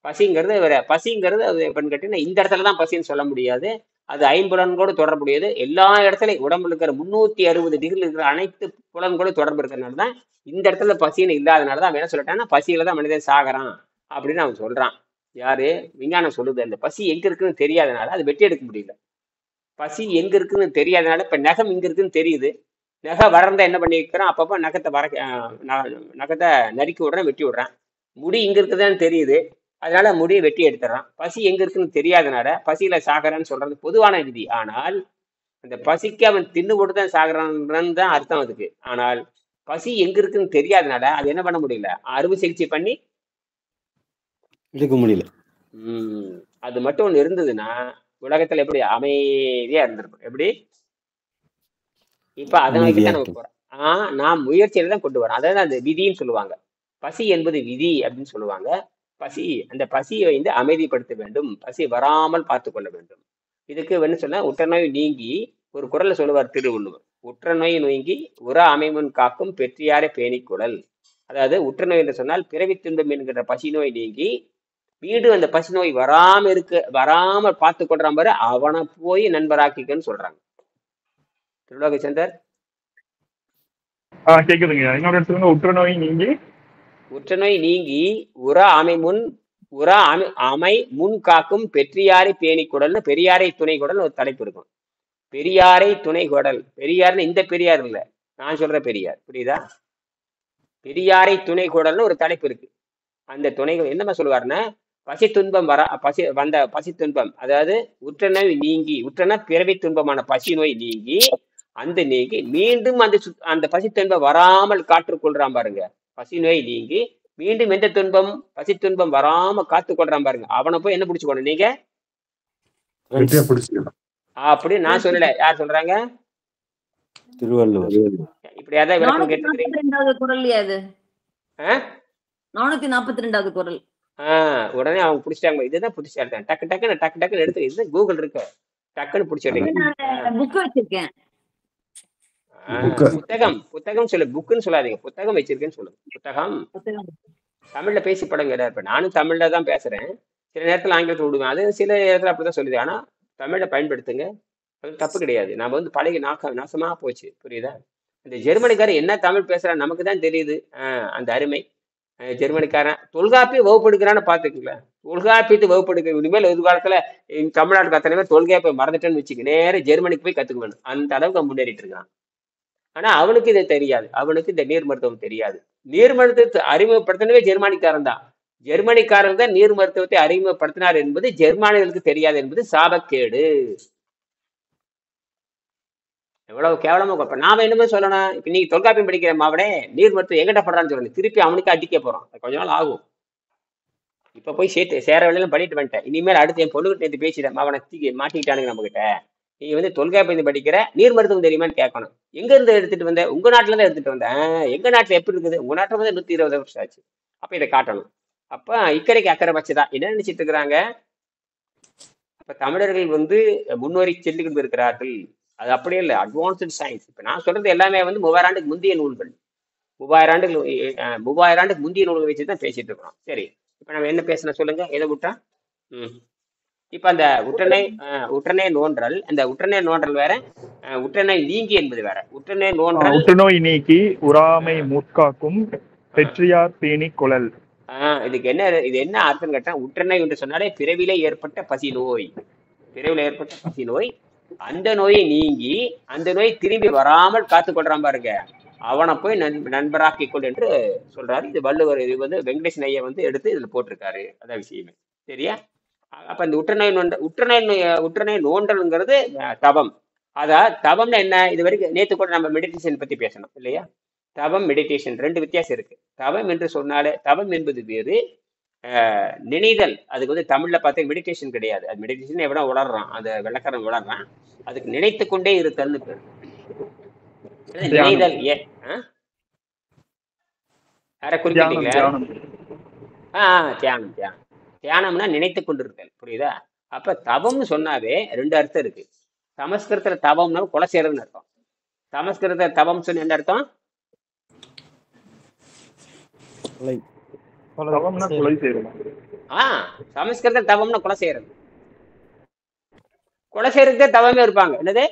பசிங்கிறது அது எப்படின்னு கேட்டீங்கன்னா இந்த இடத்துல தான் பசின்னு சொல்ல முடியாது. அது ஐம்புலன்கூட தொடர்புடையது. எல்லா இடத்துலையும் உடம்புல இருக்கிற 360 டிகிரியில் இருக்கிற அனைத்து புலன்கூட தொடர்பு இருக்கிறதுனால தான் இந்த இடத்துல பசின்னு இல்லாதனால தான் அவன் என்ன சொல்லிட்டான்னா பசியில தான் மனிதன் சாகறான் அப்படின்னு அவன் சொல்றான். யாரு? விஞ்ஞானம் சொல்லுது. அந்த பசி எங்க இருக்குன்னு தெரியாதனால அது வெட்டி எடுக்க முடியல. பசி எங்க இருக்குன்னு தெரியாதனால இப்ப நகம் இங்க இருக்குன்னு தெரியுது. நகை வறந்தா என்ன பண்ணி வைக்கிறான்? அப்பப்போ நகத்தை நறுக்கி விடுறேன், வெட்டி விடுறேன். முடி இங்க இருக்குதான்னு தெரியுது, அதனால முடியை வெட்டி எடுத்துறான். பசி எங்க இருக்குன்னு தெரியாதனால பசியில சாகரான்னு சொல்றது பொதுவான விதி. ஆனால் அந்த பசிக்கு அவன் தின்னு போட்டு தான் சாகுறான்னு தான் அர்த்தம் அதுக்கு. ஆனால் பசி எங்க இருக்குன்னு தெரியாதனால அது என்ன பண்ண முடியல, அறுவை சிகிச்சை பண்ணி எடுக்க முடியல. அது மட்டும் ஒண்ணு இருந்ததுன்னா உலகத்துல எப்படி அமைதியா இருந்திருக்கும். எப்படி இப்ப அதை நோக்கித்தான் நம்ம போறோம். நான் முயற்சியில தான் கொண்டு வரேன். அதாவது அந்த விதின்னு சொல்லுவாங்க. பசி என்பது விதி அப்படின்னு சொல்லுவாங்க. அந்த பசியை வந்து அமைதிப்படுத்த வேண்டும், பசி வராமல் பார்த்து கொள்ள வேண்டும். இதுக்கு என்ன சொன்னா உற்றநோய் நீங்கி ஒரு குறள்ல சொல்லுவார் திருவள்ளுவர். உற்றநோய் நீங்கி உற அமைமுன் காக்கும் பெற்றியாரை பேணிக்குழல். அதாவது உற்றநோய் என்று சொன்னால் பிறவி துன்பம் என்கிற பசி நோய் நீங்கி மீண்டும் அந்த பசி நோய் வராமல் பார்த்து கொள்றான் பாரு, அவனை போய் நண்பராக்கிக்கன்னு சொல்றாங்க. திருலோகச்சந்தர் கேக்குதுங்க. இன்னொரு இடத்துல உற்றநோய் நீங்கி உற அமை முன் காக்கும் பெற்றியாரை பேணிக்குடல்னு பெரியாரை துணை குடல் ஒரு தலைப்பு இருக்கும். பெரியாரை துணை குடல். பெரியார்னு இந்த பெரியார் இல்ல, நான் சொல்ற பெரியார், புரியுதா? பெரியாரை துணை குடல்னு ஒரு தலைப்பு இருக்கு. அந்த துணைகள் என்னமா சொல்லுவாருன்னா பசி துன்பம், அதாவது உற்றநோய் நீங்கி, உற்றன பிறவி துன்பமான பசி நோய் நீங்கி மீண்டும் அந்த பசி துன்பம் வராமல் காற்றுக்கொள்றான் பாருங்க. பசி நோய் நீங்கி மீண்டும் எந்த துன்பம், பசி துன்பம் வராம காத்து கொள்றான் பாருங்க, அவனை போய் என்ன பிடிச்சுக்கணும் நீங்க? அப்படி நான் சொல்லல, யார் சொல்றாங்க? திருவள்ளுவர். இப்படியாதான் விளக்கம் கேட்டுக்கிறீங்க. 442வது குறள். உடனே அவங்க பிடிச்சிட்டாங்க. இதுதான் பிடிச்சாரு. டக்குன்னு எடுத்து இது கூகுள் இருக்கு, டக்குன்னு பிடிச்சிடுறீங்க. புத்தகம் சொல்லு, புக்குன்னு சொல்லாதீங்க, புத்தகம் வச்சிருக்கேன்னு சொல்லுங்க. புத்தகம் தமிழ்ல பேசி படம் கிடையாது. இப்ப நானும் தமிழ்ல தான் பேசுறேன், சில நேரத்துல ஆங்கிலத்தில் விடுவேன், அது சில நேரத்துல அப்படிதான் சொல்லுது. ஆனா தமிழை பயன்படுத்துங்க, அது தப்பு கிடையாது. நாம வந்து பழகி நாசமா போச்சு, புரியுதா? இந்த ஜெர்மனிக்காரன் என்ன தமிழ் பேசுறான் நமக்கு தான் தெரியுது அந்த அருமை. ஜெர்மனிக்காரன் தொல்காப்பியை வகுப்படுக்கிறான்னு பாத்துக்கங்களேன். தொல்காப்பியத்தை வகுப்படுக்க இனிமேல் எதிர்காலத்துல தமிழ்நாட்டுக்கு அத்தனை பேர் தொல்காப்பியை மறந்துட்டேன்னு வச்சுக்க, நேரம் ஜெர்மனிக்கு போய் கத்துக்க வேணும். அந்த அளவுக்கு முன்னேறிட்டு இருக்கிறான். ஆனா அவனுக்கு இது தெரியாது, அவனுக்கு இந்த நீர் மருத்துவம் தெரியாது. நீர் மருத்துவத்தை அறிமுகப்படுத்தினவே ஜெர்மானிக்காரன் தான். ஜெர்மனிக்காரன் தான் நீர் மருத்துவத்தை அறிமுகப்படுத்தினார் என்பது ஜெர்மானிகளுக்கு தெரியாது என்பது சாபக்கேடு. எவ்வளவு கேவலமா. இப்ப நாம என்னமே சொல்லணும், இப்ப நீங்க தொல்காப்பியம் படிக்கிற மாவனே நீர் மருத்துவம் எங்கிட்ட படுறான்னு சொல்லணும், திருப்பி அவனுக்கு அடிக்க போறோம். கொஞ்ச நாள் ஆகும். இப்ப போய் சேர வேலையெல்லாம் பண்ணிட்டு வந்துட்டேன். இனிமேல் அடுத்து என் பொண்ணுகிட்ட நேற்று பேசிட்டேன், அவனை மாட்டிக்கிட்டானுங்க நம்ம கிட்ட. நீ வந்து தொல்காப்பியம் படிக்கிற, நீர் மருத்துவம் தெரியுமான்னு கேட்கணும். எங்க இருந்து எடுத்துட்டு வந்த? உங்க நாட்டுல தான் எடுத்துட்டு வந்தேன். எங்க நாட்டுல எப்படி இருக்குது? உங்க நாட்டுல வந்து 120 வருஷம் ஆச்சு. அப்ப இதை காட்டணும். அப்ப இக்கரைக்கு அக்கறை வச்சுதான் என்ன நினைச்சிட்டு இருக்கிறாங்க. அப்ப தமிழர்கள் வந்து முன்னோரி செல்லிக்கொண்டு இருக்கிறார்கள். அது அப்படியே இல்லை, அட்வான்ஸ்டு சயின்ஸ். இப்ப நான் சொல்றது எல்லாமே வந்து 3000 ஆண்டுக்கு முந்தைய நூல்கள், 3000 ஆண்டுக்கு முந்தைய நூல்கள் வச்சுதான் பேசிட்டு இருக்கிறோம். சரி, இப்ப நம்ம என்ன பேசணும் சொல்லுங்க, எதை விட்டா? இப்ப அந்த உற்றநோய் நோன்றல், அந்த உற்றநோய் நோன்றல் வேற, உற்றநோய் நீங்கி என்பது வேற. உற்றநோய் நீக்கி உறாமை முற்காக்கும் பெற்றியார் பேணி குழல். இதுக்கு இது என்ன அர்த்தம் கேட்டா, உற்றநோய் என்று சொன்னாலே பிறவிலே ஏற்பட்ட பசி நோய். பிறவில ஏற்பட்ட பசி நோய், அந்த நோயை நீங்கி அந்த நோய் திரும்பி வராமல் காத்து கொள்றான் பாருங்க, அவனை போய் நண்பராக்கிக்கொள் என்று சொல்றாரு. இது வள்ளுவர், இது வந்து வெங்கடேசன் ஐயா வந்து எடுத்து இதுல போட்டிருக்காரு. அதான் விஷயமே, சரியா? அப்ப இந்த உற்றநோய் நோன்றல்ங்கிறது தவம். அதான் தவம்னா என்ன? இது வரைக்கும் நேற்று கூட நம்ம மெடிடேஷன் பத்தி பேசணும் இல்லையா? தவம் மெடிடேஷன் ரெண்டு வித்தியாசம் இருக்கு. தவம் என்று சொன்னாலே, தவம் என்பது வேறு, நினைதல், அதுக்கு வந்து தமிழ்ல பார்த்தா மெடிடேஷன் கிடையாது. அது மெடிடேஷன் எவ்வளோ உளர்றான், அந்த வெள்ளக்காரன் உளர்றான். அதுக்கு நினைத்து கொண்டே இருத்தல்னு பேரு. நினைதல் யார குறிப்பிட்டீங்களா? தியானம். தியானம்னா நினைத்து கொண்டிருத்தல், புரியுதா? அப்ப தவம்னு சொன்னாவே 2 அர்த்தம் இருக்கு. சமஸ்கிருதத்துல தவம்னா கொலை செய்யறதுன்னு அர்த்தம். சமஸ்கிருத தவம் சொன்ன என்ன அர்த்தம்? சமஸ்கிருத தவம்னா கொலை செய்யறது. கொலை செய்யறதுக்கே தவமே இருப்பாங்க. என்னது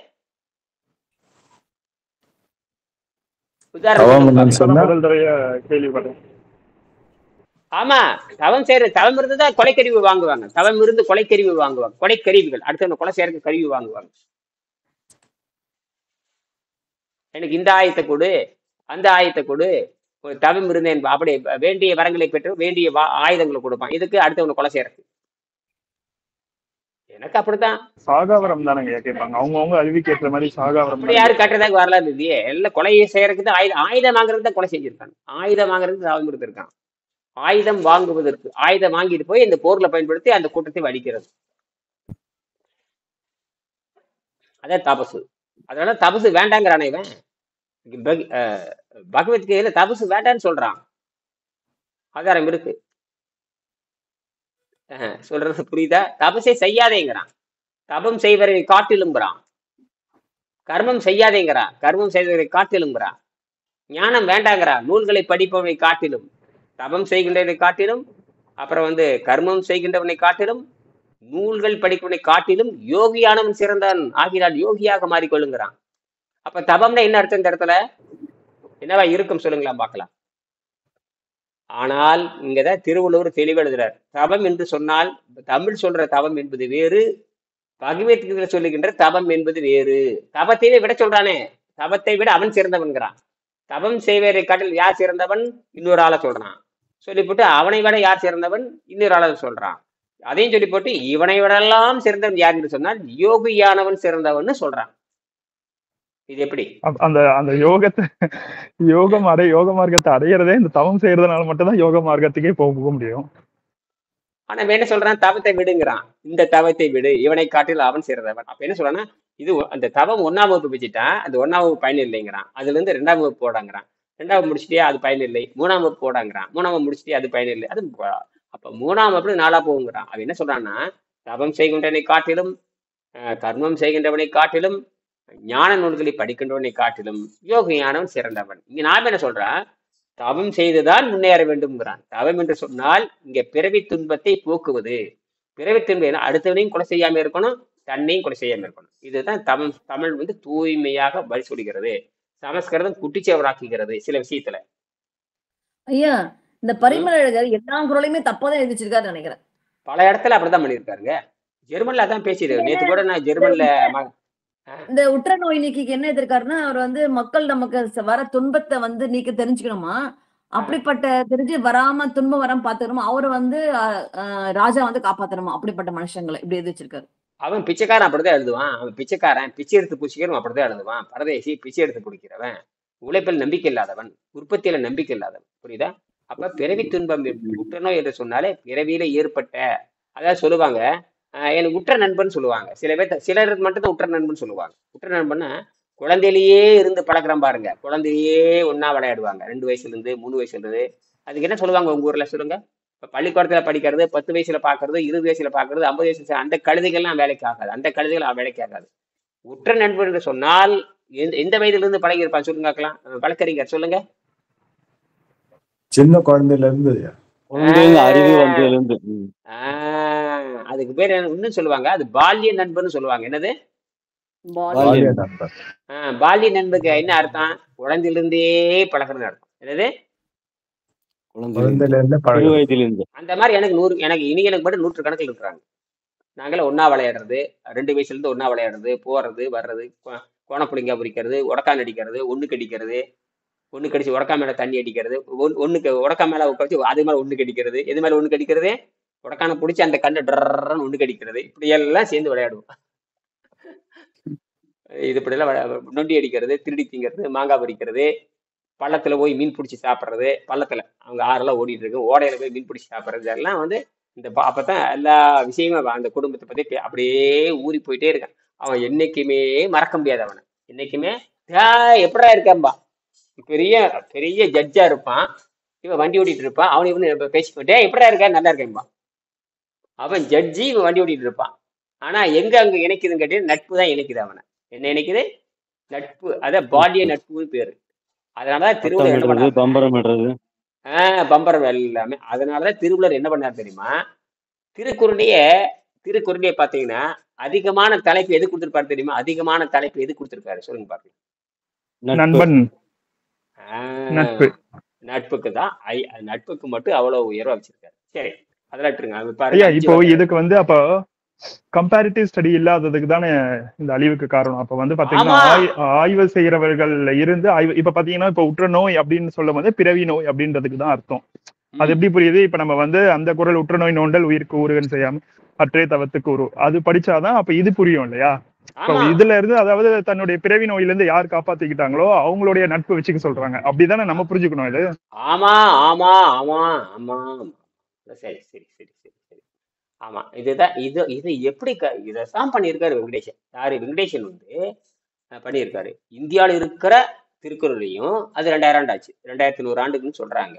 ஆமா, தவம் செய்யறது. தவம் இருந்துதான் கொலைக்கருவி வாங்குவாங்க. தவம் இருந்து கொலைக்கருவி வாங்குவாங்க. கொலைக்கருவிகள் அடுத்த கொலை செய்யறதுக்கு கருவி வாங்குவாங்க. எனக்கு இந்த ஆயத்தை கொடு, அந்த ஆயத்தை கொடு, தவம் இருந்தேன் அப்படி வேண்டிய வரங்களை பெற்று வேண்டிய ஆயுதங்களை கொடுப்பான். இதுக்கு அடுத்தவங்க கொலை செய்யறது. எனக்கு அப்படித்தான். சாகாவரம் தானங்க கேட்பாங்க. அவங்க அறிவிக்கு ஏற்ற மாதிரி சாகாவரம் யாரு கட்டுறதாக வரலாறு இல்லையே. எல்லாம் கொலையை செய்யறதுக்கு ஆயுதம் வாங்குறது தான் கொலை செஞ்சிருக்காங்க. ஆயுதம் வாங்குறதுக்கு தவம் இருந்திருக்கான். ஆயுதம் வாங்குவதற்கு ஆயுதம் வாங்கிட்டு போய் இந்த போர்ல பயன்படுத்தி அந்த கூட்டத்தை வலிக்கிறது. அதான் தபசு. அதனால தபசு வேண்டாங்கிறானே இவன். பகவத்கீதையில தபசு வேண்டான்னு சொல்றான். ஆதாரம் இருக்கு, சொல்றது புரியுதா? தபசை செய்யாதேங்கிறான். தபம் செய்வரை காட்டிலுங்கிறான். கர்மம் செய்யாதேங்கிறான். கர்மம் செய்வரை காட்டிலுங்கிறான். ஞானம் வேண்டாங்கிறான். நூல்களை படிப்பவனை காட்டிலும், தபம் செய்கின்றவனை காட்டிலும், அப்புறம் கர்மம் செய்கின்றவனை காட்டிலும், நூல்கள் படிப்பவனை காட்டிலும் யோகியானவன் சிறந்தான் ஆகினால் யோகியாக மாறிக்கொள்ளுங்கிறான். அப்ப தபம்னா என்ன அர்த்தம்? இந்த இடத்துல என்னவா இருக்கும் சொல்லுங்களா பார்க்கலாம். ஆனால் இங்கதான் திருவள்ளுவர் தெளிவு எழுதுறார். தவம் என்று சொன்னால் தமிழ் சொல்ற தவம் என்பது வேறு, பகவத்கீதை சொல்லுகின்ற தவம் என்பது வேறு. தவத்தையே விட சொல்றானே, தவத்தை விட அவன் சிறந்தவன்கிறான். தவம் செய்வரை காட்டில் யார் சிறந்தவன் இன்னொரு ஆளை சொல்றான். சொல்லி போட்டு அவனை விட யார் சிறந்தவன் இன்னொரு ஆளை சொல்றான். அதையும் சொல்லி போட்டு இவனை விடலாம் சிறந்தவன் யார் என்று சொன்னால் யோகியானவன் சிறந்தவன் சொல்றான். இது எப்படி? அந்த யோகத்தை யோக மார்க்கத்தை அடையிறதே இந்த தவம் செய்யறதுனால மட்டும்தான் யோக மார்க்கத்துக்கே போக முடியும். ஆனா என்ன சொல்றான்? தவத்தை விடுங்கிறான். இந்த தவத்தை விடு, இவனை காட்டில் அவன் சிறந்தவன். அப்ப என்ன சொல்றான்னா, இது அந்த தவம் 1ஆம் வகுப்பு வச்சுட்டான், அந்த 1ஆம் வகுப்பு பயன் இல்லைங்கிறான். அதுல இருந்து 2ஆம் வகுப்பு போடாங்கிறான். 2ஆவது முடிச்சுட்டே அது பயன் இல்லை. 3ஆம் வகுப்பு போடாங்கிறான். 3ஆம் வகுப்பு முடிச்சுட்டே அது பயன் இல்லை. அது அப்ப 3ஆம் வகுப்பு 4ஆ போகுங்கிறான். அவன் என்ன சொல்றான்னா, தவம் செய்கின்றவனை காட்டிலும், கர்மம் செய்கின்றவனை காட்டிலும், ஞான நூல்களை படிக்கின்றவனை காட்டிலும் யோகியானவன் சிறந்தவன். இங்க நான் என்ன சொல்றேன்? தவம் செய்துதான் முன்னேற வேண்டும்ங்கிறான். தவம் என்று சொன்னால் இங்க பிறவி துன்பத்தை போக்குவது. பிறவி துன்பம் அடுத்தவனையும் கொலை செய்யாம இருக்கணும், தன்னையும் கொலை செய்யாம இருக்கணும். இதுதான் தமிழ் தூய்மையாக வழி சொல்கிறது. சமஸ்கிருதம் குட்டிச்சவராக்குகிறது சில விஷயத்துல. ஐயா, இந்த பரிமளழகர் எல்லா குரலையுமே தப்பாதான் எழுதிச்சிருக்காரு நினைக்கிறேன். பல இடத்துல அப்படிதான் பண்ணியிருக்காருங்க. ஜெர்மன்ல அதான் பேசிடு. நேற்று கூட நான் ஜெர்மன்ல இந்த உற்ற நோய் நீக்கிக்கு என்ன எதிர்க்காருன்னா, அவர் மக்கள் நமக்கு வர துன்பத்தை நீக்க தெரிஞ்சுக்கணுமா, அப்படிப்பட்ட தெரிஞ்சு வராம துன்பம் வராம பாத்துக்கணுமா, அவரை ராஜா காப்பாத்தணுமா, அப்படிப்பட்ட மனுஷங்களை இப்படி எழுதி வச்சிருக்காரு. அவன் பிச்சைக்காரன் அப்படிதான் எழுதுவான். அவன் பிச்சைக்காரன், பிச்சை எடுத்து பூச்சிக்கிறவன் அப்படிதான் எழுதுவான். பரதேசி, பிச்சை எடுத்து குடிக்கிறவன், உழைப்பில் நம்பிக்கை இல்லாதவன், உற்பத்தியில நம்பிக்கை இல்லாதவன். புரியுதா? அப்ப பிறவி துன்பம் உற்றநோய் என்று சொன்னாலே பிறவியில ஏற்பட்ட, அதாவது சொல்லுவாங்க எனக்கு உற்ற நண்பன் சொல்லுவாங்க. சிலர் மட்டும்தான் உற்ற நண்பன் சொல்லுவாங்க. உற்ற நண்பன்னா குழந்தையிலேயே இருந்து பழக்கிறோம் பாருங்க. குழந்தையே ஒன்னா விளையாடுவாங்க, 2 வயசுல இருந்து 3 வயசுல இருந்து. அதுக்கு என்ன சொல்லுவாங்க உங்க ஊர்ல சொல்லுங்க? இப்ப பள்ளிக்கூடத்துல படிக்கிறது, 10 வயசுல பாக்குறது, 20 வயசுல பாக்குறது, 50 வயசுல, அந்த கழுதைகள்லாம் வேலைக்கு ஆகாது. அந்த கழுதைகள் வேலைக்கு ஆகாது. உற்ற நண்பன் என்று சொன்னால் எந்த வயதுல இருந்து பழகி இருப்பான் சொல்லுங்க பார்க்கலாம். வழக்கறிஞர் சொல்லுங்க. சின்ன குழந்தையில இருந்து அறிவு வந்ததுல இருந்து. அதுக்கு பேர் இன்னும் சொல்லுவாங்க, அது பால்ய நண்பர்னு சொல்லுவாங்க. என்னது பால்ய நண்பருக்கு என்ன அர்த்தம்? குழந்தையிலிருந்தே பழகிறது அர்த்தம். என்னது? அந்த மாதிரி எனக்கு மட்டும் 100 கணக்கில் இருக்கிறாங்க. நாங்களே ஒன்னா விளையாடுறது, 2 வயசுல இருந்து ஒன்னா விளையாடுறது, போறது வர்றது, கோணப்புளிங்கா பிடிக்கிறது, உடக்கான் அடிக்கிறது, ஒண்ணு கடிக்கிறது, ஒண்ணு கடிச்சு உடக்கா மேல தண்ணி அடிக்கிறது, ஒண்ணுக்கு உடக்கா மேல உட்காந்து அது மேல ஒண்ணு கடிக்கிறது, எது மேல ஒண்ணு கடிக்கிறது, உடக்கான பிடிச்சி அந்த கண்ணு டர்ன்னு ஒண்ணு கடிக்கிறது. இப்படி எல்லாம் சேர்ந்து விளையாடுவோம். இது இப்படி எல்லாம் நொண்டி அடிக்கிறது, திருடி திங்கிறது, மாங்காய் பறிக்கிறது, பள்ளத்துல போய் மீன் பிடிச்சி சாப்பிட்றது, பள்ளத்துல அவங்க ஆறெல்லாம் ஓடிட்டு இருக்கு, ஓடையில போய் மீன் பிடிச்சி சாப்பிட்றது, இதெல்லாம் வந்து அப்பதான் எல்லா விஷயமும் அந்த குடும்பத்தை பத்தி அப்படியே ஊறி போயிட்டே இருக்கான். அவன் என்னைக்குமே மறக்க முடியாது. அவனை என்னைக்குமே எப்படா இருக்கான்பா, பெரிய பெரிய ஜட்ஜா இருப்பான், இவன் வண்டி ஓட்டிட்டு இருப்பான், அவன் இவனு பேசிக்கிட்டே எப்படா இருக்கா, நல்லா இருக்கேன்பா. அவன் ஜட்ஜி, இவன் வண்டி ஓட்டிட்டு இருப்பான். ஆனா எங்க அங்க இணைக்குதுன்னு கேட்டீங்கன்னா நட்பு தான் இணைக்குது அவனை. என்ன இணைக்குது? நட்பு. அத பாலிய நட்புன்னு பேரு. அதனாலதான் திருவள்ளுவர் என்ன பண்ணாரு? பம்பரம் எல்லாமே. அதனாலதான் திருவள்ளுவர் என்ன பண்ணார் தெரியுமா? திருக்குறளையே பாத்தீங்கன்னா அதிகமான தலைப்பு எது கொடுத்திருப்பாரு தெரியுமா? அதிகமான தலைப்பு எது கொடுத்திருக்காரு சொல்லுங்க பாருங்க. நண்பன். நட்புக்கு தான். நட்புக்கு மட்டும் அவ்வளவு உயர்வா வச்சிருக்காரு. சரி, அதெல்லாம் விட்டுருங்க. ஐயா, இப்போ இதுக்கு வந்து அப்போ கம்பேரிட்டிவ் ஸ்டடி இல்லாததுக்கு தானே இந்த அழிவுக்கு காரணம். அப்ப வந்து பாத்தீங்கன்னா ஆய்வு செய்யறவர்கள் இருந்து இப்ப பாத்தீங்கன்னா இப்ப உற்ற நோய் அப்படின்னு சொல்லும் போது பிறவி நோய் அப்படின்றதுக்கு தான் அர்த்தம். அது எப்படி புரியுது? இப்ப நம்ம வந்து அந்த குறள் உற்ற நோய் நோண்டல் உயிருக்கு ஊறுகன்னு செய்யாம அற்றே தவத்துக்கு ஊறு, அது படிச்சாதான் அப்ப இது புரியும் இல்லையா? இதுல இருந்து அதாவது தன்னுடைய பிறவி நோயில இருந்து யார் காப்பாத்திக்கிட்டாங்களோ அவங்களுடைய நட்பு வச்சுக்க சொல்றாங்க. அப்படிதானே நம்ம புரிஞ்சுக்கணும் இது? ஆமா ஆமா ஆமா ஆமா. சரி சரி சரி சரி சரி. ஆமா, இதுதான். இது எப்படி இதான் பண்ணியிருக்காரு வெங்கடேசன். யாரு? வெங்கடேசன் வந்து பண்ணியிருக்காரு. இந்தியாவில் இருக்கிற திருக்குறளையும் அது 2000 ஆண்டு ஆச்சு, 2100 ஆண்டுக்குன்னு சொல்றாங்க.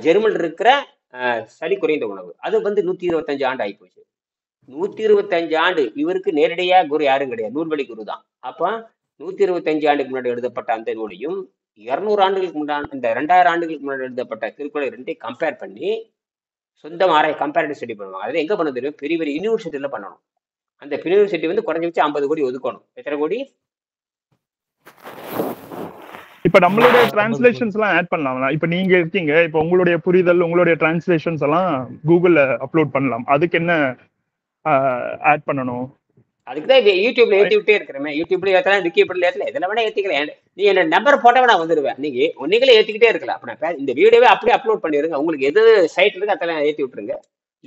ஜெர்மன் இருக்கிற சளி குறைந்த உணவு அது வந்து 125 ஆண்டு ஆகி போச்சு. 125 ஆண்டு. இவருக்கு நேரடியா குரு யாரும் கிடையாது, நூல்வழி குரு தான். அப்ப 125 ஆண்டுக்கு முன்னாடி எழுதப்பட்ட அந்த நூலையும் 200 ஆண்டுகளுக்கு முன்னாடி, இந்த 2000 ஆண்டுகளுக்கு முன்னாடி எழுதப்பட்ட திருக்குறளை ரெண்டையும் கம்பேர் பண்ணி சொந்தம் கம்பேரிட்டிவ் ஸ்டடி பண்ணுவாங்க. அதில் எங்க பண்ண தெரியும்? பெரிய பெரிய யூனிவர்சிட்டியில பண்ணணும். அந்த யூனிவர்சிட்டி வந்து குறைஞ்சபட்சம் 50 கோடி ஒதுக்கணும். எத்தனை கோடி? இப்ப நம்மளுடைய டிரான்ஸ்லேஷன்ஸ் எல்லாம் ஆட் பண்ணலாம். இப்ப நீங்க இருக்கீங்க, இப்ப உங்களுடைய புரிதல், உங்களுடைய டிரான்ஸ்லேஷன்ஸ் எல்லாம் கூகுள்ல அப்லோட் பண்ணலாம். அதுக்கு என்ன ஆட் பண்ணணும்? அதுக்குதான் யூடியூப்ல ஏற்றி விட்டே இருக்கிறேன். யூடியூப்ல ஏற்றலாம், விக்கிபீடியால ஏற்றலாம், எதில் வேணா ஏற்றிக்கலாம். நீ என்ன நம்பர் போட்டவே நான் வந்துடுவேன். நீங்களே ஏற்றிக்கிட்டே இருக்கலாம். அப்ப இந்த வீடியோவே அப்படியே அப்லோட் பண்ணிடுங்க. உங்களுக்கு எது சைட் இருக்கு அதெல்லாம் ஏற்றி விட்டுருங்க.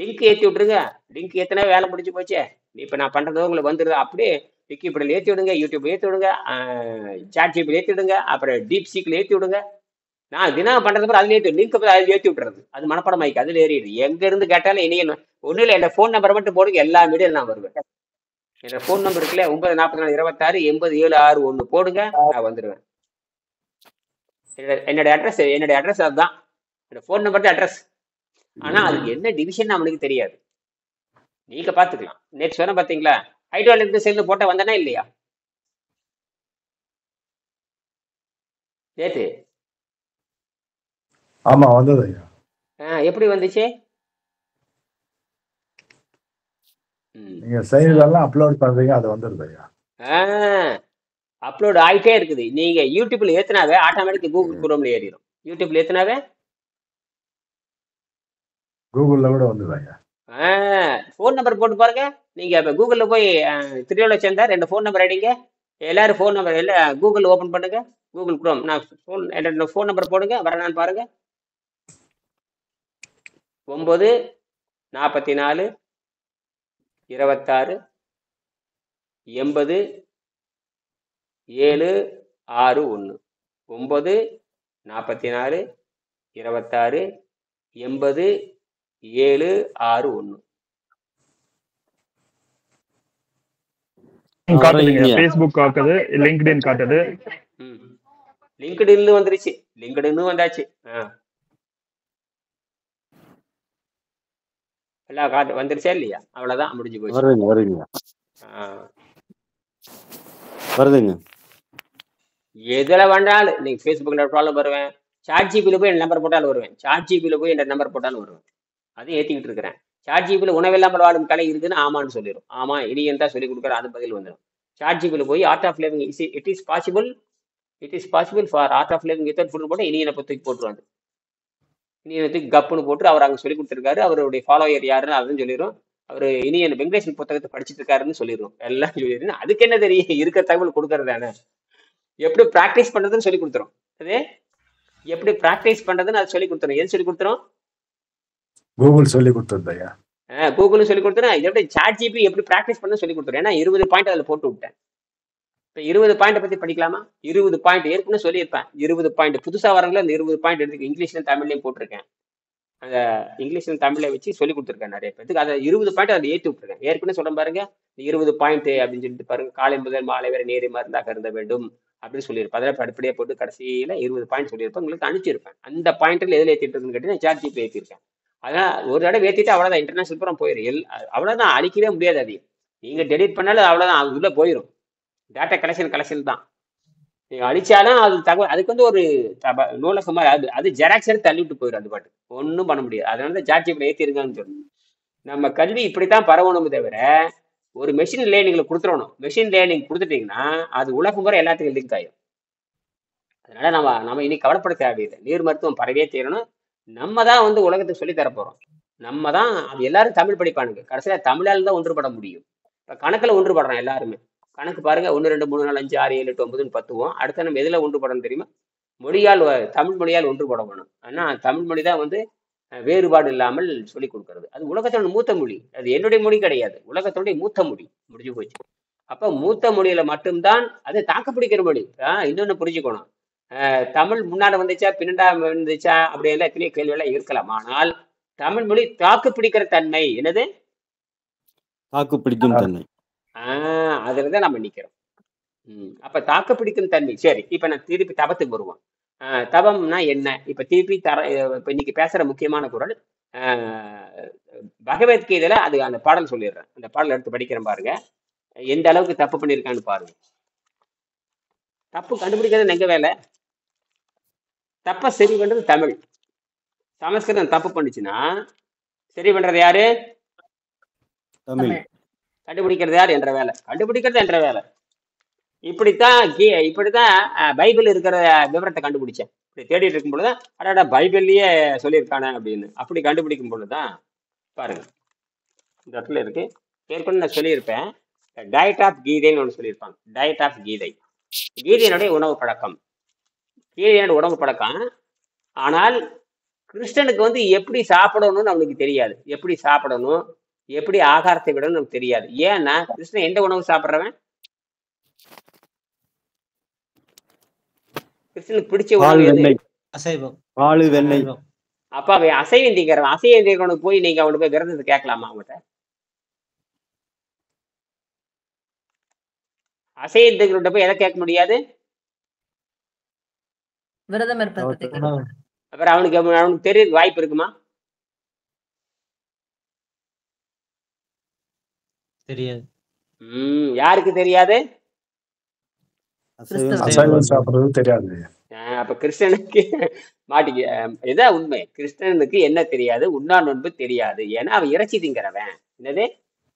லிங்க் ஏற்றி விட்டுருங்க. லிங்க் ஏற்றினா வேலை முடிஞ்சு போச்சே. இப்போ நான் பண்றது உங்களுக்கு வந்துடுது. அப்படியே விக்கிபீடியால ஏற்றி விடுங்க, யூடியூப் ஏற்றி விடுங்க, சாட் ஜிபிடி ஏற்றி விடுங்க, அப்புறம் டீப் சீக்ல ஏற்றி விடுங்க. நான் தினம் பண்றது அதுல ஏற்றி லிங்க் அதில் ஏற்றி விட்டுறது. அது மனப்படம் ஆயிக்கு அதில் ஏறிடுது. எங்க இருந்து கேட்டாலும் இனி ஒன்றும் இல்லை, என் ஃபோன் நம்பர் மட்டும் போடுங்க, எல்லா மீடியும் நான் வருவேன். என்னோட ஃபோன் நம்பர் இருக்குல்ல, 94426 போடுங்க, நான் வந்துடுவேன். என்னோட அட்ரஸ் அதுதான். என்னோட ஃபோன் நம்பர் தான் அட்ரஸ். ஆனா அதுக்கு என்ன டிவிஷன் நம்மளுக்கு தெரியாது. நீங்க பாத்துக்கலாம். நேற்று சொன்ன பாத்தீங்களா, ஹைட்ரோல இருந்து சேர்ந்து போட்ட வந்தானே இல்லையா நேத்து? ஆமா, வந்தது. எப்படி வந்துச்சு? நீங்க செய்யறதெல்லாம் அப்லோட் பண்றீங்க, அது வந்துருது ஐயா. அப்லோட் ஆயிட்டே இருக்குது. நீங்க யூடியூப்ல ஏத்துனாவே ஆட்டோமேட்டிக் கூகுள் குரோம்ல ஏறிடும். யூடியூப்ல ஏத்துனாவே கூகுள்ல கூட வந்துருது ஐயா. ஃபோன் நம்பர் போட்டு பாருங்க. நீங்க இப்ப கூகுள்ல போய் திருவிழா சேர்ந்தா 2 ஃபோன் நம்பர் அடிங்க. எல்லாரும் ஃபோன் நம்பர் எல்லாம் கூகுள் ஓபன் பண்ணுங்க, கூகுள் குரோம். நான் என்னோட ஃபோன் நம்பர் போடுங்க, வரேன்னு பாருங்க. 9 44 26 80 761. 9 44 26 80 761. காட்டுதுங்க. Facebook காட்டுது, லிங்க்டின் காட்டுது. லிங்க்டின்ல வந்துருச்சு. லிங்க்டின் வந்தாச்சு. எல்லாம் காட்டு வந்துருச்சா இல்லையா? அவ்வளவுதான், முடிஞ்சு போச்சு. வருதுங்க. எதுல வேண்டாலும் நீங்க Facebookல ப்ராப்ளம் வருவேன். சாட் ஜிபில போய் என் நம்பர் போட்டாலும் வருவேன். சாட் ஜிபில போய் என் நம்பர் போட்டாலும் வருவேன். அதையும் ஏற்றிக்கிட்டு இருக்கிறேன். சாட் ஜிபில உணவில்லாமல் வாழும் கலை இருக்குன்னு ஆமான்னு சொல்லிடும். ஆமா, இனியன் தான் சொல்லி கொடுக்குற, அது பதில் வந்துடும். சாட் ஜிபில போய் art of living it is possible for art of living without food போட்டு இனியனை பத்தி போட்டுருவாங்க. இனியனத்துக்கு கப்புன்னு போட்டு அவர் அங்கே சொல்லி கொடுத்துருக்காரு. அவருடைய ஃபாலோயர் யாருன்னு அதுன்னு சொல்லிடும். அவர் இனியன் வெங்கடேசன் புத்தகத்தை படிச்சுட்டு இருக்காருன்னு சொல்லிடுவோம். எல்லாம் சொல்லிடுறேன். அதுக்கு என்ன தெரியும்? இருக்க தகவல் கொடுக்கறது தானே. எப்படி ப்ராக்டிஸ் பண்றதுன்னு சொல்லி கொடுத்துரும். அது எப்படி ப்ராக்டிஸ் பண்றதுன்னு அது சொல்லி கொடுத்துரும். எது சொல்லி கொடுத்துரும்? கூகுள் சொல்லி கொடுத்துருந்தையா? கூகுள் சொல்லி கொடுத்துரும். எப்படி சாட் ஜிபி எப்படி ப்ராக்டிஸ் பண்ண சொல்லி கொடுத்துரும். ஏன்னா 20 பாயிண்ட் அதில் போட்டு விட்டேன். இப்ப 20 பாயிண்ட் பத்தி படிக்கலாமா? 20 பாயிண்ட் ஏற்கனவே சொல்லியிருப்பேன். 20 பாயிண்ட் புதுசா வரவங்கள அந்த 20 பாயிண்ட் எடுத்து இங்கிலீஷ்லயும் தமிழ்லயும் போட்டிருக்கேன். அந்த இங்கிலீஷ்ல தமிழ்ல வச்சு சொல்லி கொடுத்துருக்கேன் நிறைய பேருக்கு. அதை 20 பாயிண்ட் அதை ஏற்றி விட்டுருக்கேன். ஏற்கனவே சொல்ல பாருங்க, 20 பாயிண்ட் அப்படின்னு சொல்லிட்டு பாருங்க. காலை முதல் மாலை வரை நேரே மருந்தாக கருத வேண்டும் அப்படின்னு சொல்லியிருப்பேன். அதில் படிப்படியாக போட்டு கடைசியில 20 பாயிண்ட் சொல்லியிருப்பேன். உங்களுக்கு அனுப்பிச்சிருப்பேன். அந்த பாயிண்ட்ல எதில் ஏற்றிட்டு இருக்குன்னு கேட்டீங்கன்னா சாட் ஜிபிடி ஏற்றிருக்கேன். அதான் ஒரு தடவை ஏற்றிட்டு அவ்வளோதான், இன்டர்நேஷனல் பூரா போயிடும். அவ்வளோதான், அழிக்கவே முடியாது. அதையும் நீங்க டெலிட் பண்ணாலும் அவ்வளோதான், அது உள்ள போயிடும். டேட்டா கலெக்ஷன் தான். நீங்க அழிச்சாலும் அது தகவல், அதுக்கு வந்து ஒரு நூலகம் மாதிரி அது ஜெராக்ஸ் எடுத்து தள்ளிவிட்டு போயிடும். அது பாட்டு ஒன்றும் பண்ண முடியாது. அதனால தான் சாட் ஜிபிடி ஏற்றிருக்கான்னு சொல்லணும். நம்ம கல்வி இப்படித்தான் பரவணும் தவிர ஒரு மெஷின் லேர்னிங்ல கொடுத்துடணும். மெஷின் லேர்னிங் கொடுத்துட்டீங்கன்னா அது உலகம் முறை எல்லாத்துக்கும் லிங்க் ஆயிடும். அதனால நம்ம இனி கவலைப்பட தேவையில்லை. நீர் மருத்துவம் பரவே தீரணும். நம்ம தான் வந்து உலகத்துக்கு சொல்லி தரப்போறோம். நம்ம தான் அது. எல்லாரும் தமிழ் படிப்பானுங்க. கடைசியில தமிழால் தான் ஒன்றுபட முடியும். இப்ப கணக்குல ஒன்றுபடுறோம் எல்லாருமே. கணக்கு பாருங்க, 1 2 3 4 5 6 7 8 9 10. அடுத்த நம்ம எதுல ஒன்றுபடணும் தெரியுமா? மொழியால், தமிழ் மொழியால் ஒன்றுபடணும். ஆனா தமிழ் மொழி தான் வந்து வேறுபாடு இல்லாமல் சொல்லிக் கொடுக்கறது. அது உலகத்தோட மூத்த மொழி. அது என்னுடைய மொழி கிடையாது, உலகத்தோடைய மூத்த மொழி. முடிஞ்சு போச்சு. அப்ப மூத்த மொழியில மட்டும்தான் அது தாக்குப்பிடிக்கிற மொழி. இன்னொன்னு புரிஞ்சுக்கணும். தமிழ் முன்னாடி வந்துச்சா பின்னாடி வந்துச்சா அப்படி எல்லாம் எத்தனையோ கேள்வி எல்லாம் இருக்கலாம். ஆனால் தமிழ் மொழி தாக்கு பிடிக்கிற தன்மை என்னது? தாக்கு பிடிக்கும் தன்மை. அதுலதான் நம்ம நிக்கிறோம். அப்ப தாக்கு பிடிக்கும் தன்மை. சரி, இப்ப நான் திருப்பி தபத்துக்கு வருவோம். தபம்னா என்ன? இப்ப திருப்பி இப்ப இன்னைக்கு பேசுற முக்கியமான குறள் பகவத்கீதையில. அது அந்த பாடல் சொல்லிடுறேன். அந்த பாடல் எடுத்து படிக்கிறேன் பாருங்க. எந்த அளவுக்கு தப்பு பண்ணியிருக்கான்னு பாருங்க. தப்பு கண்டுபிடிக்கிறது எங்க வேலை? தப்ப சரி பண்றது தமிழ். சமஸ்கிருதம் தப்பு பண்ணுச்சுன்னா சரி பண்றது யாரு? தமிழ். கண்டுபிடிக்கிறது யார்? என்ற வேலை. கண்டுபிடிக்கிறது என்ற வேலை. இப்படித்தான் பைபிள் இருக்கிற விவரத்தை கண்டுபிடிச்சேன். இப்படி தேடிட்டு இருக்கும் பொழுதுதான் அடாடா பைபிள்லயே சொல்லியிருக்கானே அப்படின்னு. அப்படி கண்டுபிடிக்கும் பொழுதுதான் பாருங்க, இந்த இடத்துல இருக்கு. ஏற்கனவே நான் சொல்லியிருப்பேன், டயட் ஆஃப் கீதைன்னு ஒன்று சொல்லியிருப்பாங்க. டயட் ஆஃப் கீதை, கீதையினுடைய உணவு பழக்கம். கீதையினுடைய உணவு பழக்கம். ஆனால் கிறிஸ்டனுக்கு வந்து எப்படி சாப்பிடணும்னு அவனுக்கு தெரியாது. எப்படி சாப்பிடணும், எப்படி ஆகாரத்தை விடணும் நமக்கு தெரியாது. ஏன்னா கிருஷ்ணன் எந்த உணவு சாப்பிட்றவன்? கிருஷ்ணனுக்கு பிடிச்ச உணவு எது? அசைவம். பால் வெண்ணெய். அப்ப அவன் அசைவம் திங்கிறவன். அசைவம் திங்கிறவனுக்கு போய் நீங்க அவனுக்கு போய் விரதத்தை கேட்கலாமா? அவங்ககிட்ட அசைவம் திங்கிறவன்கிட்ட போய் எதை கேட்க முடியாது? விரதம் இருப்பது. அப்புறம் அவனுக்கு தெரிய வாய்ப்பு இருக்குமா? தெரியாது. யாருக்கு தெரியாது? சாப்பிடுறது தெரியாது. அப்ப கிறிஸ்டனுக்கு மாட்டிக்க. இதான் உண்மை. கிறிஸ்டனுக்கு என்ன தெரியாது? உண்ணா நோன்பு தெரியாது. ஏன்னா அவன் இறைச்சி திங்கிறவன். என்னது?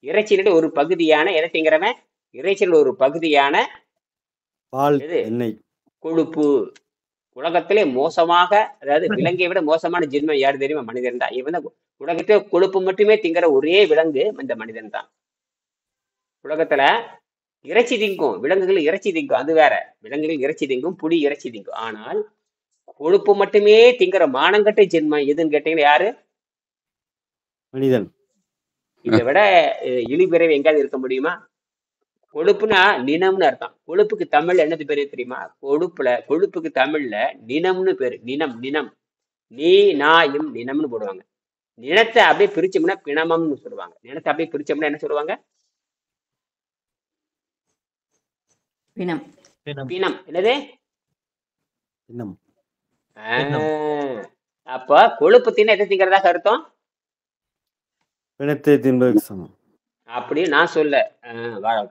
இறைச்சியினுடைய ஒரு பகுதியான எதை திங்கிறவன்? இறைச்சியில் ஒரு பகுதியான பால் எண்ணெய் கொழுப்பு. உலகத்திலே மோசமாக, அதாவது விலங்கை விட மோசமான ஜென்மம் யாரு தெரியுமா? மனிதன் தான். இவன் தான் உலகத்திலே கொழுப்பு மட்டுமே திங்கிற ஒரே விலங்கு இந்த மனிதன் தான். உலகத்துல இறைச்சி திங்கும் விலங்குகள், இறைச்சி திங்கும், அது வேற. விலங்குகள் இறைச்சி திங்கும், புலி இறைச்சி திங்கும். ஆனால் கொழுப்பு மட்டுமே திங்கிற மானங்கட்ட ஜென்மம் எதுன்னு கேட்டீங்கன்னா யாரு? மனிதன். இதை விட இழிபிறவி எங்காவது இருக்க முடியுமா? கொழுப்புனா நினம்னு அர்த்தம். கொழுப்புக்கு தமிழ்ல என்னது பேரு தெரியுமா? கொழுப்புக்கு தமிழ்ல நினம்னு பேரு. நினம். நீ நாயும் நினம்னு போடுவாங்க. நினத்தை அப்படியே பிரிச்சோம்னா பிணமம்னு சொல்லுவாங்க. நினத்தை அப்படியே பிரிச்சோம்னா என்ன சொல்லுவாங்க? பிணம். என்னது? பிணம். அப்ப கொழுப்பு தின்ன எதை திங்கிறதா அர்த்தம்? பிணத்தை தின்பதற்கு சமம். அப்படி நான் சொல்ல,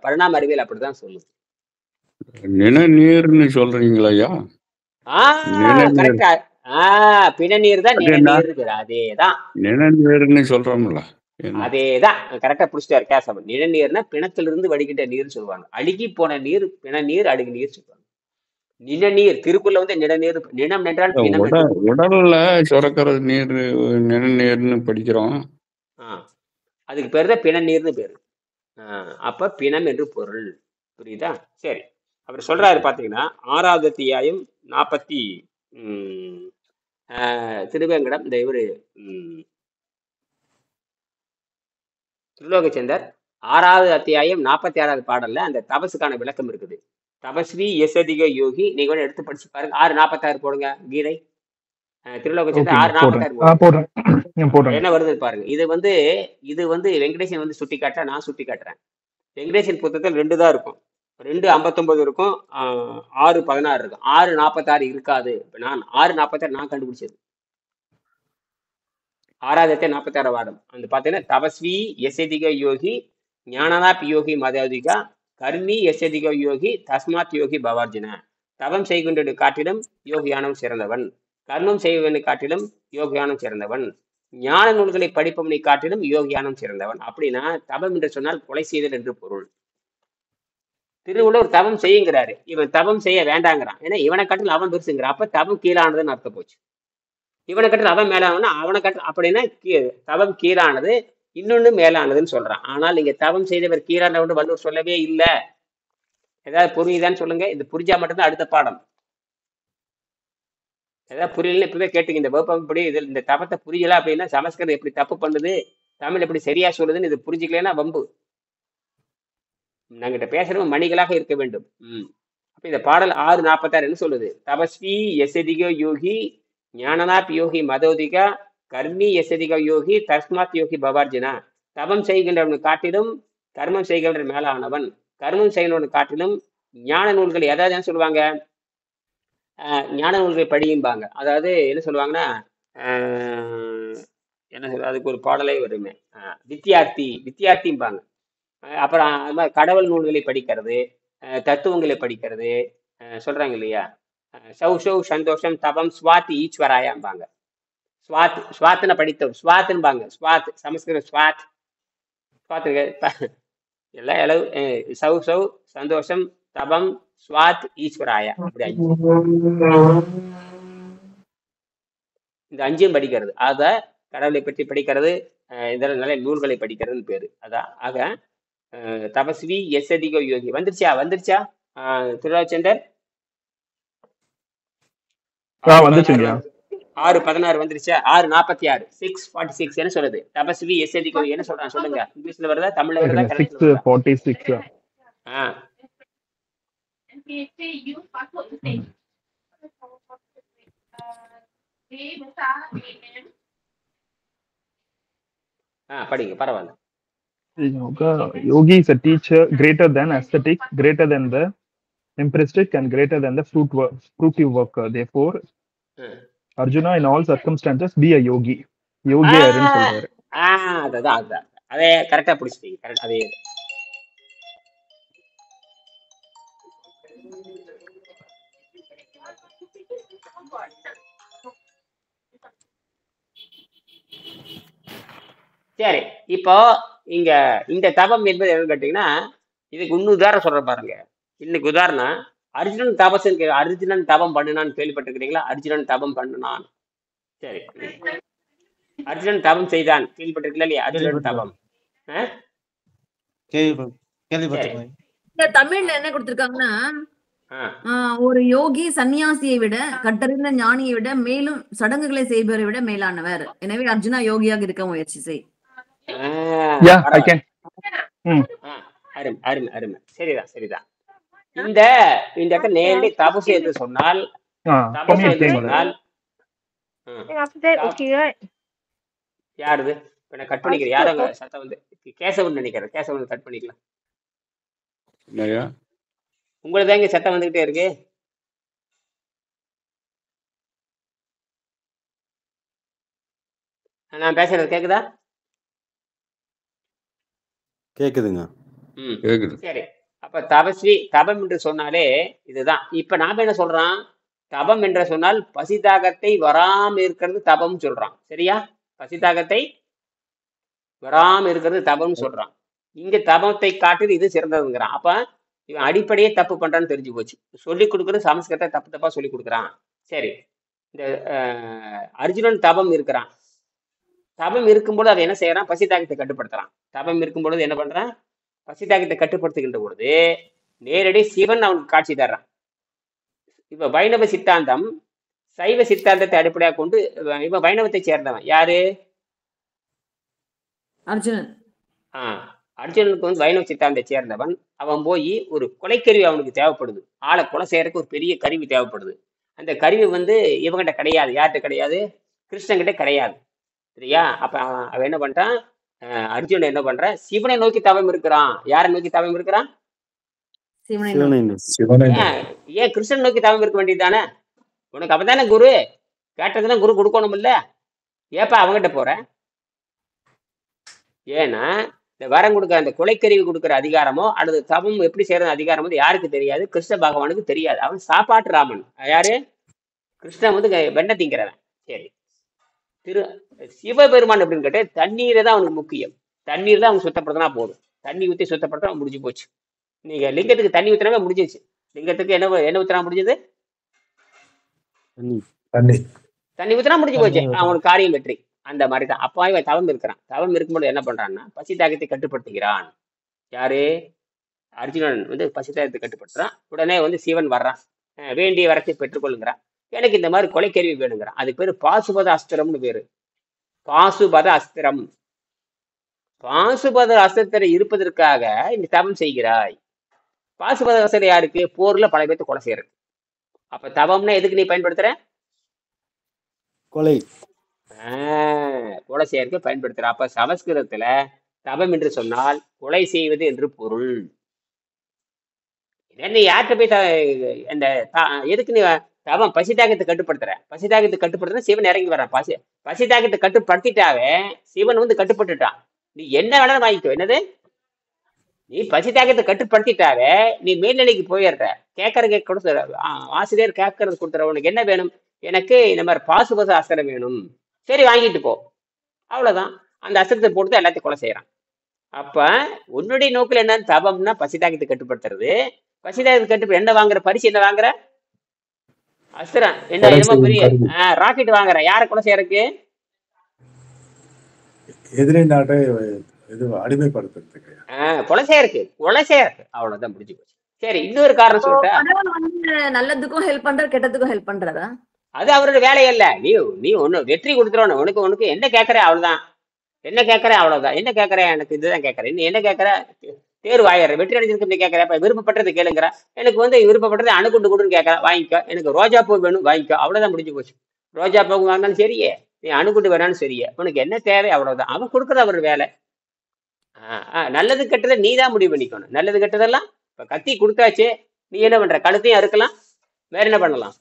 பரிணாம அறிவியல் அப்படிதான் சொல்லுது. நிணநீர்னு சொல்றீங்களா? கரெக்டா. பிணநீர் தான் நிணநீர். அதேதான் நிணநீர்னு சொல்றோம்ல. அதேதான் கரெக்டா புடிச்சிட்டாரு கேசவன். நிணநீர்னா பிணத்திலிருந்து வடிகின்ற நீர் சொல்லுவாங்க. அழுகி போன நீர் பிணநீர், அழுகி நீர் சொல்லுவாங்க. நிணநீர் திருக்குள்ள வந்து நிணநீர். நினம் என்றால் உடல்ல சுரக்கிற நீர் நிணநீர்னு படிக்கிறோம். அதுக்கு பேரு தான் பிணநீர்னு பேரு. அப்ப பிணம் என்று பொருள். புரியுதா? சரி, அவர் சொல்றாரு பாத்தீங்கன்னா 6வது அத்தியாயம் 40 திருவேங்கடம். இந்த இவரு திருலோகச்சந்தர் 6வது அத்தியாயம் 46வது பாடல்ல அந்த தபசுக்கான விளக்கம் இருக்குது. தபஸ்வி எசதிக யோகி. நீங்க கூட எடுத்து படிச்சு பாருங்க. 6:46 போடுங்க கீதை. திருலோக சேர்ந்து ஓகேங்க 6:46 போடுறேன். போடுங்க. போடுறேன். என்ன வருது பாருங்க. இது வந்து வெங்கடேசன் வந்து சுட்டி காட்ட, நான் சுட்டி காட்டுறேன். வெங்கடேசன் புத்தகத்தில் 2 தான் இருக்கும். 2:59 இருக்கும், 6:16 இருக்கும். 6:46 இருக்காது. இப்ப நான் 6:46 நான் கண்டுபிடிச்சது. 6வது 46 வாதம் வந்து பாத்தீங்கன்னா, தபஸ்வி எசதிக யோகி ஞானனாப் யோகி மதோதிகா கர்மி எசதிக யோகி தஸ்மாத் யோகி பவார்ஜுன. தவம் செய்கின்ற காட்டிலும் யோகியானம் சிறந்தவன், கர்மம் செய்வனை காட்டிலும் யோகியானம் சிறந்தவன், ஞான நூல்களை படிப்பவனை காட்டிலும் யோகியானம் சிறந்தவன். அப்படின்னா தவம் என்று சொன்னால் கொலை செய்தல் என்று பொருள். திருவள்ளுவர் தவம் செய்யுங்கிறாரு, இவன் தவம் செய்ய வேண்டாங்கிறான். ஏன்னா இவனை காட்டில் அவன் பெருசுங்கிறான். அப்ப தவம் கீழானதுன்னு அர்த்தம் போச்சு. இவனை கட்டில் அவன் மேலானவனா, அவனை கட்டில் அப்படின்னா தவம் கீழானது, இன்னொன்னு மேலானதுன்னு சொல்றான். ஆனால் நீங்க தவம் செய்தவர் கீழானவன் வள்ளுவர் சொல்லவே இல்லை. ஏதாவது புரியுதான்னு சொல்லுங்க. இது புரிஞ்சா மட்டும்தான் அடுத்த பாடம். ஏதாவது புரியல இப்பவே கேட்டுங்க. இந்த வகுப்பம் இப்படி இதில் இந்த தவத்தை புரியல அப்படின்னா சமஸ்கிருதம் எப்படி தப்பு பண்ணுது, தமிழ் எப்படி சரியா சொல்லுதுன்னு இது புரிஞ்சுக்கலன்னா வம்பு. நாங்கிட்ட பேசுறவங்க மணிகளாக இருக்க வேண்டும். அப்ப இந்த பாடல் 6:46 என்ன சொல்லுது? தபஸ்வி எசதிகோ யோகி ஞானனாப் யோகி மதோதிகா கர்மி எசதிக யோகி தஸ்மாத் யோகி பவார்ஜுனா. தபம் செய்கின்றவன் காட்டிலும் கர்மம் செய்கின்ற மேலானவன், கர்மம் செய்கின்றவன் காட்டிலும் ஞான நூல்கள், எதாவது என்ன சொல்லுவாங்க, ஞான நூல்களை படியும்பாங்க. அதாவது என்ன சொல்லுவாங்கன்னா, என்ன சொல்ற, அதுக்கு ஒரு பாடலே வருமே, வித்தியார்த்திம்பாங்க. அப்புறம் அது மாதிரி கடவுள் நூல்களை படிக்கிறது, தத்துவங்களை படிக்கிறது சொல்றாங்க இல்லையா. சௌ சந்தோஷம் தபம் ஸ்வாத் ஈஸ்வராயாம்பாங்க. ஸ்வாத்ன படித்தவர் ஸ்வாத்ன்பாங்க. ஸ்வாத் சமஸ்கிருத ஸ்வாத் எல்லாம் அளவு. சௌ சந்தோஷம் தபம் ஸ்வாத் ஈஸ்வராயா, அப்படி 5. இந்த 5 படிக்கிறது. அத கடவுளை பற்றி படிக்கிறது, இதெல்லாம் நல்ல நூல்களை படிக்கிறதுன்னு பேரு. அதான். ஆக தபஸ்வி எசதிகோ யோகி வந்துருச்சா திருராஜேந்தர்? 6:16 வந்துருச்சா? 6:46 6:46 என்ன சொல்லுது? தபஸ்வி எசதிகோ என்ன சொல்றான் சொல்லுங்க. இங்கிலீஷ்ல வருதா தமிழ்ல வருதா? 6:46. படிங்க, பரவாயில்ல. Yogi is a teacher greater than ascetic, greater than the empiristic, and greater than the fruitive worker. Therefore, Arjuna, in all circumstances, be a yogi. யோகி யாருன்னு சொல்றாரு. அதான் அதே கரெக்டா பிடிச்சிட்டீங்க. கரெக்ட். அதே சரி. இப்போ இங்க இந்த தபம் என்பது என்னன்னு கேட்டீங்கன்னா, இதுக்கு இன்னும் உதாரணம் சொல்ற பாருங்க. இன்னைக்கு உதாரணம், அர்ஜுனன் தபசன் அர்ஜுனன் தபம் பண்ணுனான்னு கேள்விப்பட்டிருக்கிறீங்களா? அர்ஜுனன் தபம் பண்ணுனான். சரி, அர்ஜுனன் தபம் செய்தான் கேள்விப்பட்டிருக்கீங்களா இல்லையா? அர்ஜுனன் தபம் தமிழ்ல என்ன கொடுத்திருக்காங்கன்னா, ஒரு யோகி சன்னியாசியை விட கட்டறிந்த ஞானியை விட மேலும் சடங்குகளை செய்பவரை விட மேலானவர். எனவே அர்ஜுனா யோகியாக இருக்க முயற்சி செய். அருமை. சரிதான். இந்த இடத்துல நேரடி தபசு என்று சொன்னால் யாருது? கட் பண்ணிக்கிறேன். யாரும் சத்தம் வந்து கேசவன் நினைக்கிறேன். கேசவன் கட் பண்ணிக்கலாம். உங்களுக்கு இங்க சத்தம் வந்துகிட்டே இருக்கு. நான் பேசுறது கேக்குதா? கேக்குதுங்க. சரி. அப்ப தபஸ்வி தபம் என்று சொன்னாலே இதுதான். இப்ப நாம என்ன சொல்றான்? தபம் என்று சொன்னால் பசிதாகத்தை வராம இருக்கிறது தபம் சொல்றான். சரியா? பசிதாகத்தை வராம இருக்கிறது தபம் சொல்றான். இங்க தபத்தை காட்டு இது சிறந்ததுங்கிறான். அப்ப இவன் அடிப்படையே தப்பு பண்றான்னு தெரிஞ்சு போச்சு. சொல்லிக் கொடுக்குறது சமஸ்கிருத தப்பா சொல்லி கொடுக்குறான். சரி, இந்த அர்ஜுனன் தபம் இருக்கிறான். தபம் இருக்கும்போது அதை என்ன செய்யறான்? பசிதாகத்தை கட்டுப்படுத்துறான். தபம் இருக்கும் பொழுது என்ன பண்றான்? பசிதாகத்தை கட்டுப்படுத்துகின்ற பொழுது நேரடி சிவன் அவனுக்கு காட்சி தர்றான். இப்ப வைணவ சித்தாந்தம் சைவ சித்தாந்தத்தை அடிப்படையாக கொண்டு இவன் வைணவத்தை சேர்ந்தவன். யாரு? அர்ஜுனன். அர்ஜுனனுக்கு வந்து வைணவ சித்தாந்தை சேர்ந்தவன். அவன் போய் ஒரு கொலைக்கருவி அவனுக்கு தேவைப்படுது. ஆளை கொலை செய்யறதுக்கு ஒரு பெரிய கருவி தேவைப்படுது. அந்த கருவி வந்து இவங்கிட்ட கிடையாது. யார்கிட்ட கிடையாது? கிருஷ்ணன்கிட்ட கிடையாது. சரியா? அப்ப அவன் என்ன பண்றான்? அர்ஜுனன் என்ன பண்றான்? சிவனை நோக்கி தவம் இருக்கிறான். யாரை நோக்கி தவம் இருக்கிறான்? ஏன் கிருஷ்ணன் நோக்கி தவம் இருக்க வேண்டியதுதானே? உனக்கு அப்பதானே குரு கேட்டதுன்னா குரு கொடுக்கணும் இல்ல? ஏப்பா அவங்ககிட்ட போற? ஏன்னா இந்த வரம் கொடுக்குற அந்த கொலைக்கருவி கொடுக்குற அதிகாரமோ அல்லது தவம் எப்படி செய்யறது அதிகாரம் வந்து யாருக்கு தெரியாது? கிருஷ்ண பகவானுக்கு தெரியாது. அவன் சாப்பாட்டு ராமன். யாரு? கிருஷ்ணன் வந்து வெண்ணெய் திங்கிறவன். சரி, சிவபெருமான் எப்படின்னு கேட்டு தண்ணீரை தான் அவனுக்கு முக்கியம். தண்ணீர் தான் அவங்க சுத்தப்படுத்தினா போதும். தண்ணி ஊற்றி சுத்தப்படுத்தினா முடிஞ்சு போச்சு. நீங்க லிங்கத்துக்கு தண்ணி ஊத்தினாவே முடிஞ்சிச்சு. லிங்கத்துக்கு என்ன ஊத்தினா முடிஞ்சது? தண்ணி ஊத்தினா முடிஞ்சு போச்சு. அவனுக்கு காரியம் வெற்றி. அந்த மாதிரி தான். அப்பா இவன் தவம் இருக்கிறான். தவம் இருக்கும்போது என்ன பண்றான்னா பசி தாகத்தை கட்டுப்படுத்துகிறான். யாரு? அர்ஜுனன் வந்து பசி தாகத்தை கட்டுப்படுத்துறான். உடனே வந்து சிவன் வர்றான். வேண்டிய வரத்தை பெற்றுக்கொள்ளுங்கிறான். எனக்கு இந்த மாதிரி கொலைக்கருவி வேணுங்கிறான். அதுக்கு பேரு பாசுபத அஸ்திரம்னு பேரு. பாசுபத அஸ்திரம். பாசுபத அஸ்திரத்தை இருப்பதற்காக இந்த தவம் செய்கிறாய். பாசுபத அஸ்திரம் யாருக்கு? போர்ல பல பேர்த்து கொலை செய்யறது. அப்ப தவம்னா எதுக்கு நீ பயன்படுத்துற? கொலை கொலை செய்யறதுக்கு பயன்படுத்துற. அப்ப சமஸ்கிருதத்துல தவம் என்று சொன்னால் கொலை செய்வது என்று பொருள். நீ யார்கிட்ட போய் இந்த எதுக்கு நீ தவம் பசிதாகத்தை கட்டுப்படுத்துற? பசிதாகத்தை கட்டுப்படுத்துனா சிவன் இறங்கி வர்றான். பசிதாகத்தை கட்டுப்படுத்திட்டாவே சிவன் வந்து கட்டுப்பட்டுட்டான். நீ என்ன வேணாலும் வாங்கிக்கோ. என்னது? நீ பசிதாகத்தை கட்டுப்படுத்திட்டாவே நீ மேல்நிலைக்கு போயிடுற. கொடுத்துற ஆசிரியர் கேட்கறது கொடுத்துற. உனக்கு என்ன வேணும்? எனக்கு இந்த மாதிரி பாசுபத அஸ்திரம் வேணும். சரி, வாங்கிட்டு போ. அவ்வளவுதான். அந்த அஸ்திரத்தை போட்டு எல்லாத்தையும் கொலை செய்யறான். அப்ப உன்னுடைய நோக்கில் என்னன்னு? தவம்னா பசிதாகத்தை கட்டுப்படுத்துறது. பசிதாகத்தை கட்டுப்படு என்ன வாங்குற? பரிசு என்ன வாங்குற? அஸ்திரம். என்ன பெரிய ராக்கெட் வாங்குற. யாரை கொலை செய்யறதுக்கு? எதிரி நாட்டை அடிமைப்படுத்துறதுக்கு, கொலை செய்யறதுக்கு. அவ்வளவுதான், முடிஞ்சு போச்சு. சரி, இன்னொரு காரணம் சொல்லிட்டேன். நல்லதுக்கும் ஹெல்ப் பண்ற, கெட்டதுக்கும் ஹெல்ப் பண்றதா? அது அவரோட வேலையல்ல. நீ ஒண்ணு வெற்றி கொடுத்துருவோம். உனக்கு என்ன கேட்கற? அவ்வளவுதான். என்ன கேட்கற? அவ்வளவுதான். என்ன கேட்கற? எனக்கு இதுதான் கேட்கறேன். நீ என்ன கேட்கற? தேர்வு ஆயிடுற. வெற்றி அடைஞ்சிருக்கு நீ கேட்கற. விருப்பப்பட்டது கேளுங்கிற. எனக்கு வந்து விருப்பப்பட்டது அணுகுண்டு கொடுன்னு கேட்கற. வாங்கிக்கோ. எனக்கு ரோஜா பூ வேணும், வாங்கிக்கோ. அவ்வளவுதான், முடிஞ்சு போச்சு. ரோஜா பூ வாங்கினாலும் சரியே, நீ அணுகுண்டு வேணாலும் சரியே, உனக்கு என்ன தேவை? அவ்வளவுதான். அவன் கொடுக்குறது அவர் வேலை. நல்லது கெட்டதை நீ தான் முடிவு பண்ணிக்கணும். நல்லது கெட்டதெல்லாம் இப்ப கத்தி கொடுத்தாச்சு. நீ என்ன பண்ற? கழுத்தையும் அறுக்கலாம். வேற என்ன பண்ணலாம்?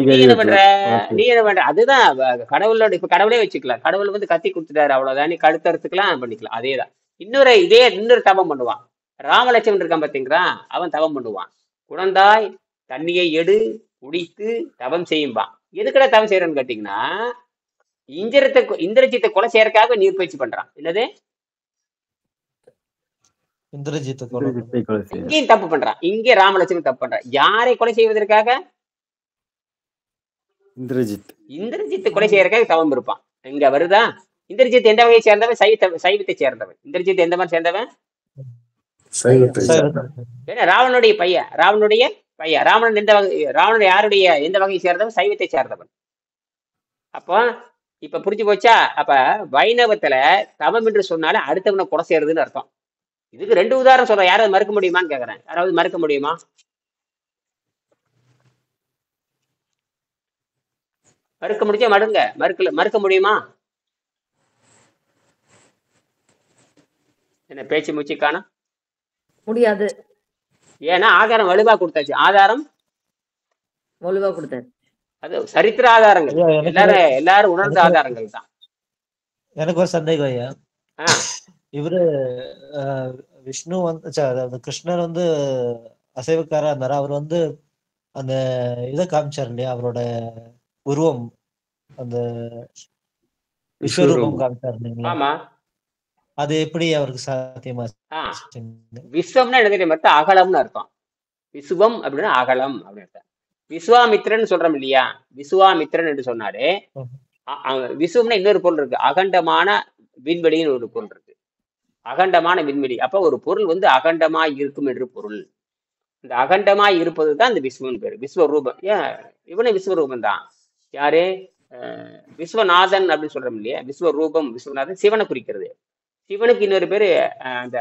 நீ என்ன பண்ற? அதுதான் கடவுளோட. இப்ப கடவுளே வச்சுக்கலாம். கடவுள் வந்து கத்தி கொடுத்துட்டாரு, அவ்வளவுதான். நீ கழுத்தறுத்துக்கலாம், பண்ணிக்கலாம். அதேதான். இன்னொரு தவம் பண்ணுவான். ராமலட்சுமன் இருக்கான் பாத்தீங்களா? அவன் தவம் பண்ணுவான். குழந்தாய் தண்ணியை எடு, குடித்து தவம் செய்யும்பான். எதுக்கடா தவம் செய்யறன்னு கேட்டீங்கன்னா, இந்திரஜித்தை கொலை செய்யறதுக்காக நீர் பயிற்சி பண்றான். என்னது? இங்கேயும் தப்பு பண்றான். இங்கே ராமலட்சுமி தப்பு பண்றான். யாரை கொலை செய்வதற்காக? இந்திரஜித் கொலை செய்யறதுக்காக தவம் இருப்பான். இங்க வருதா? இந்திரஜித் எந்த வகையை சேர்ந்தவன்? சைவத்தை சேர்ந்தவன். இந்திரஜித் எந்த மாதிரி சேர்ந்தவன்? ராவனுடைய பையன். ராவணன் எந்த வகை? ராவணன் யாருடைய எந்த வகையை சேர்ந்தவன்? சைவத்தை சேர்ந்தவன். அப்போ இப்ப புரிஞ்சு போச்சா? அப்ப வைணவத்துல தவம் என்று சொன்னாலே அடுத்தவனை கொலை செய்யறதுன்னு அர்த்தம். இதுக்கு 2 உதாரணம் சொல்றேன். யாராவது மறுக்க முடியுமான்னு கேக்குறேன். யாராவது மறுக்க முடியுமா? மறுக்க முடிஞ்சா மறுங்க. மறுக்க முடியுமா? என்ன பேச்சு மூச்சுக்கான முடியாது. ஏன்னா ஆதாரம் வலுவா கொடுத்தாச்சு. ஆதாரம் வலுவா கொடுத்தாரு. அது சரித்திர ஆதாரங்கள். எல்லாரும் உணர்ந்த ஆதாரங்கள் தான். எனக்கு ஒரு சந்தேகம் ஐயா. இவரு விஷ்ணு வந்து கிருஷ்ணர் வந்து அசைவக்காரா இருந்தாரு. அவர் வந்து அந்த இதை காமிச்சார் இல்லையா? அவரோட உருவம், அந்த விஸ்வரூபம் காமிச்சார் இல்லைங்களா? அது எப்படி அவருக்கு சாத்தியமா? விஸ்வம்னா என்ன தெரியும்? அகலம்னு அர்த்தம். விஸ்வம் அப்படின்னா அகலம் அப்படின்னு அர்த்தம். விஸ்வாமித்ரன் சொல்றோம் இல்லையா? விஸ்வாமித்ரன் என்று சொன்னாரு. விஸ்வம்னா இன்னொரு பொருள் இருக்கு. அகண்டமான விண்வெளின்னு ஒரு பொருள் இருக்கு. அகண்டமான விண்வெளி. அப்ப ஒரு பொருள் வந்து அகண்டமாய் இருக்கும் என்று பொருள். இந்த அகண்டமாய் இருப்பது தான் இந்த விஸ்வம் பேரு. விஸ்வரூபம். இவனே விஸ்வரூபம் தான். யாரு? விஸ்வநாதன் அப்படின்னு சொல்றோம் இல்லையா, விஸ்வரூபம் விஸ்வநாதன் சிவனை குறிக்கிறது. சிவனுக்கு இன்னொரு பேரு அந்த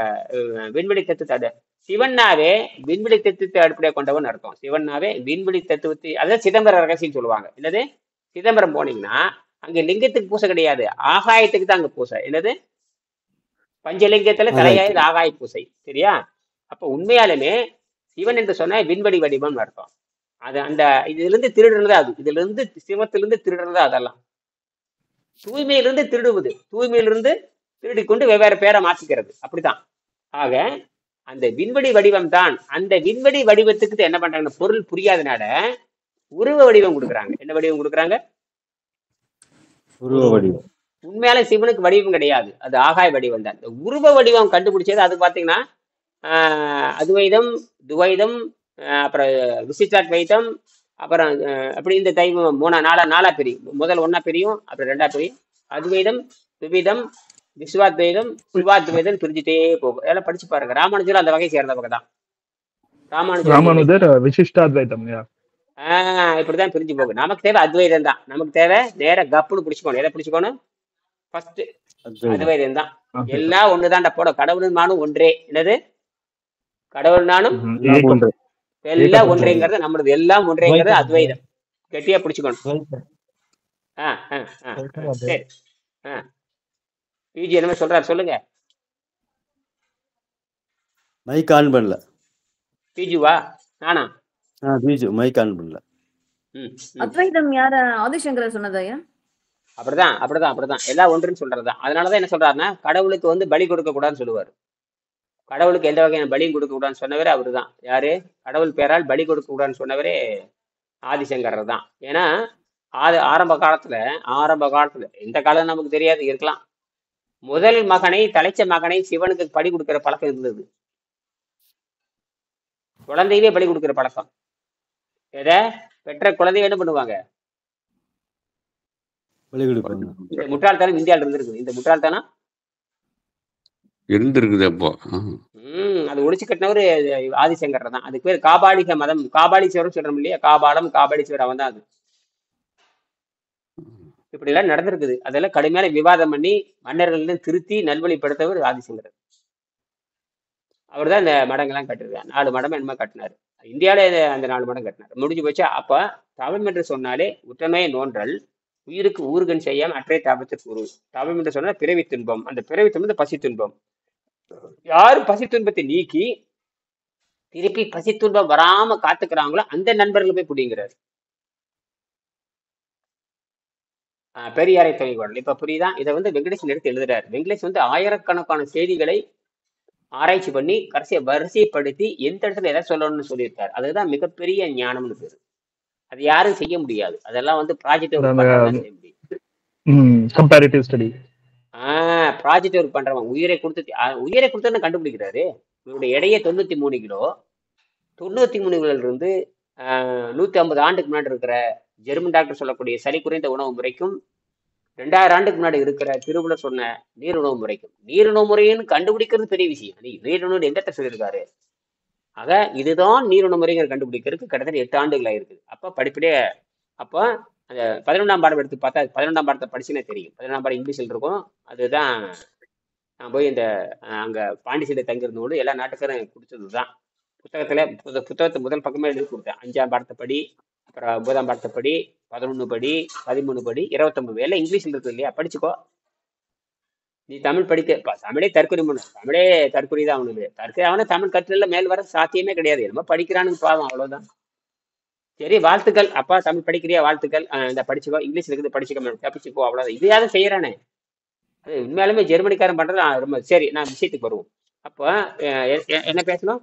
விண்வெளி தத்துவத்தை, சிவன்னாவே விண்வெளி தத்துவத்தை அடிப்படையாக கொண்டவன் அர்த்தம். சிவன்னாவே விண்வெளி தத்துவத்தை, அதாவது சிதம்பர ரகசியம் சொல்லுவாங்க. என்னது, சிதம்பரம் போனீங்கன்னா அங்க லிங்கத்துக்கு பூசை கிடையாது, ஆகாயத்துக்கு தான் அங்க பூசை. என்னது, பஞ்சலிங்கத்துல தலையாயது ஆகாய பூசை. சரியா? அப்ப உண்மையாலுமே சிவன் என்று சொன்ன விண்வெளி வடிவம் அர்த்தம். அது அந்த இதுல இருந்து திருடுறது, அது இதுல இருந்து சிவத்திலிருந்து திருடுறது, அதெல்லாம் தூய்மையிலிருந்து திருடுவது, தூய்மையிலிருந்து திருடிக்கொண்டு வெவ்வேறு பேரை மாற்றிக்கிறது, அப்படித்தான். ஆக அந்த விண்வெளி வடிவம் தான். அந்த விண்வெளி வடிவத்துக்கு என்ன பண்றாங்க, பொருள் புரியாதனால உருவ வடிவம் கொடுக்குறாங்க. என்ன வடிவம் கொடுக்குறாங்க? உருவ வடிவம். உண்மையால சிவனுக்கு வடிவம் கிடையாது, அது ஆகாய வடிவம் தான். இந்த உருவ வடிவம் கண்டுபிடிச்சது அது பாத்தீங்கன்னா அத்வைதம், துவைதம், அப்புறம் விசிஷ்டாத்வைதம், அப்புறம் அப்படி இந்த தைவம் நாலா பிரியும். முதல் ஒன்னா பிரியும், அப்புறம் ரெண்டா பிரியும். அத்வைதம், துவிதம், விஸ்வாத்வைதம், சிவாத்வைதம் பிரிஞ்சுட்டே போகும். எல்லாம் படிச்சு பாருங்க. ராமானுஜர் அந்த வகை சேர்ந்தவங்க தான். ராமானுஜர் விசிஷ்டாத்வைதம். இப்படிதான் பிரிஞ்சு போகும். நமக்கு தேவை அத்வைதம் தான். நமக்கு தேவை நேர கப்புன்னு பிடிச்சுக்கணும். எதை பிடிச்சுக்கணும்? ஃபர்ஸ்ட் அத்வைதம் தான். எல்லாம் ஒண்ணுதான்டா போட. கடவுளும் நானும் ஒன்றே. என்னது, கடவுள் நானும் எல்லாம் ஒன்றேங்கிறது நம்மளது. எல்லாம் ஒன்றேங்கிறது அத்வைதம். கெட்டியா பிடிச்சுக்கணும். சரி. பிஜி என்ன சொல்றாரு சொல்லுங்க. மைக் ஆன் பண்ணல. பிஜுவா? நானா? பிஜு மைக் ஆன் பண்ணல. அத்வைதம் யார? ஆதிசங்கரர் சொன்னதையா? அப்படிதான் எல்லாம் ஒன்றுன்னு சொல்றதுதான். அதனாலதான் என்ன சொல்றாருன்னா, கடவுளுக்கு வந்து பலி கொடுக்க கூடாதுன்னு சொல்லுவாரு. கடவுளுக்கு எந்த வகையான பலியும் கொடுக்க கூடாதுன்னு சொன்னவரே அவரு தான். யாரு? கடவுள் பேரால் பலி கொடுக்க கூடாதுன்னு சொன்னவரே ஆதிசங்கரர் தான். ஏன்னா ஆரம்ப காலத்துல எந்த காலம் நமக்கு தெரியாது, இருக்கலாம், முதல் மகனை, தலைச்ச மகனை சிவனுக்கு பலி கொடுக்கிற பழக்கம் இருந்தது. குழந்தையிலே பலி கொடுக்கிற பழக்கம். எதை பெற்ற குழந்தைய என்ன பண்ணுவாங்க? பலி கொடுப்பாங்க. இந்த முட்டாள்தனம் இந்தியாவில் இருந்திருக்குது. இந்த முட்டாள்தனம் இருந்திருக்குது. அப்போ அது ஒழிச்சு கட்டினவரு ஆதிசங்கர் தான். அதுக்கு பேர் காபாலிக மதம். காபாலீஸ்வரம் சொல்றோம் இல்லையா, காபாலம் காபாலீஸ்வரர், அவன் தான் அது. இப்படி எல்லாம் நடந்திருக்குது. அதெல்லாம் கடுமையான விவாதம் பண்ணி மன்னர்கள் திருத்தி நல்வழிப்படுத்தவர் ஆதிசங்கரர். அவர் தான் இந்த மடங்கள்லாம் கட்டிருக்காரு. 4 மடம் என்னமா கட்டினாரு இந்தியாவில. அந்த 4 மடம் கட்டினார், முடிஞ்சு போச்சு. அப்ப தவம் என்று சொன்னாலே உற்றநோயை நோன்றல், உயிருக்கு ஊர்கன் செய்யாம அற்றை தாபத்திற்கு உரு. தவம் என்று சொன்னா பிறவி துன்பம். அந்த பிறவி துன்பம் பசி துன்பம். யாரு பசி துன்பத்தை நீக்கி திருப்பி பசி துன்பம் வராம காத்துக்கிறாங்களோ அந்த நண்பர்கள் போய் பிடிங்கிறாரு. பெரியாரை துணைகோடல். இப்ப புரியுதா? இதை வந்து வெங்கடேசன் எடுத்து எழுதுறாரு. வெங்கடேஷ் வந்து ஆயிரக்கணக்கான செய்திகளை ஆராய்ச்சி பண்ணி கடைசியை வரிசைப்படுத்தி எந்த இடத்துல எதை சொல்லணும்னு சொல்லியிருக்காரு. அதுதான் மிகப்பெரிய ஞானம்னு பேரு. அது யாரும் செய்ய முடியாது. அதெல்லாம் வந்து ப்ராஜெக்ட் ஒர்க் பண்றவங்க செய்ய முடியும். Comparative study. ப்ராஜெக்ட் ஒர்க் பண்றவங்க உயிரை கொடுத்து கண்டுபிடிக்கிறாரு. இவருடைய எடையே 93 கிலோ. 93 கிலோல இருந்து 150 ஆண்டுக்கு முன்னாடி இருக்கிற ஜெர்மன் டாக்டர் சொல்லக்கூடிய சளி குறைந்த உணவு முறைக்கும் 2000 ஆண்டுக்கு முன்னாடி இருக்கிற திருவுளர் சொன்ன நீருணவு முறைக்கும், நீருணவு முறைன்னு கண்டுபிடிக்கிறது பெரிய விஷயம். நீருணவு எந்த சொல்லியிருக்காரு? ஆக இதுதான் நீருணவு முறைகள் கண்டுபிடிக்கிறதுக்கு கிட்டத்தட்ட 8 ஆண்டுகள் ஆயிருக்குது. அப்ப படிப்படியே அப்போ அந்த 11ஆம் பாடம் எடுத்து பார்த்தா 11ஆம் பாடத்தை படிச்சுனே தெரியும். 11ஆம் பாடம் இங்கிலீஷில் இருக்கும். அதுதான் நான் போய் இந்த அங்க பாண்டிச்சேரியில் தங்கியிருந்தோடு எல்லா நாட்டுக்காரும் கொடுத்தது தான். புத்தகத்தை முதல் பக்கமே எழுதி கொடுத்தேன். 5ஆம் பாடத்தை படி, அப்புறம் 9ஆம் பாடத்தை படி, 11 படி, 13 படி, 29 எல்லாம் இங்கிலீஷ்ல இருக்குது இல்லையா, படிச்சுக்கோ. நீ தமிழ் படிக்க தமிழே தற்கொலை பண்ணு. தமிழே தற்கொலை தான் அவனுக்கு. தற்கொலை அவனை தமிழ் கற்றுல மேல் வர சாத்தியமே கிடையாது. என்னமோ படிக்கிறானுங்க பாவம், அவ்வளவுதான். சரி, வாழ்த்துக்கள் அப்பா, தமிழ் படிக்கிறியா, வாழ்த்துக்கள். இந்த படிச்சுக்கோ, இங்கிலீஷ்ல இருக்குது படிச்சுக்க, தப்பிச்சுக்கோ, அவ்வளவுதான். இது யாரும் செய்யறானே. அது உண்மையாலுமே ஜெர்மனிக்காரன் பண்றது ரொம்ப சரி. நான் விஷயத்துக்கு வருவோம். அப்போ என்ன பேசணும்?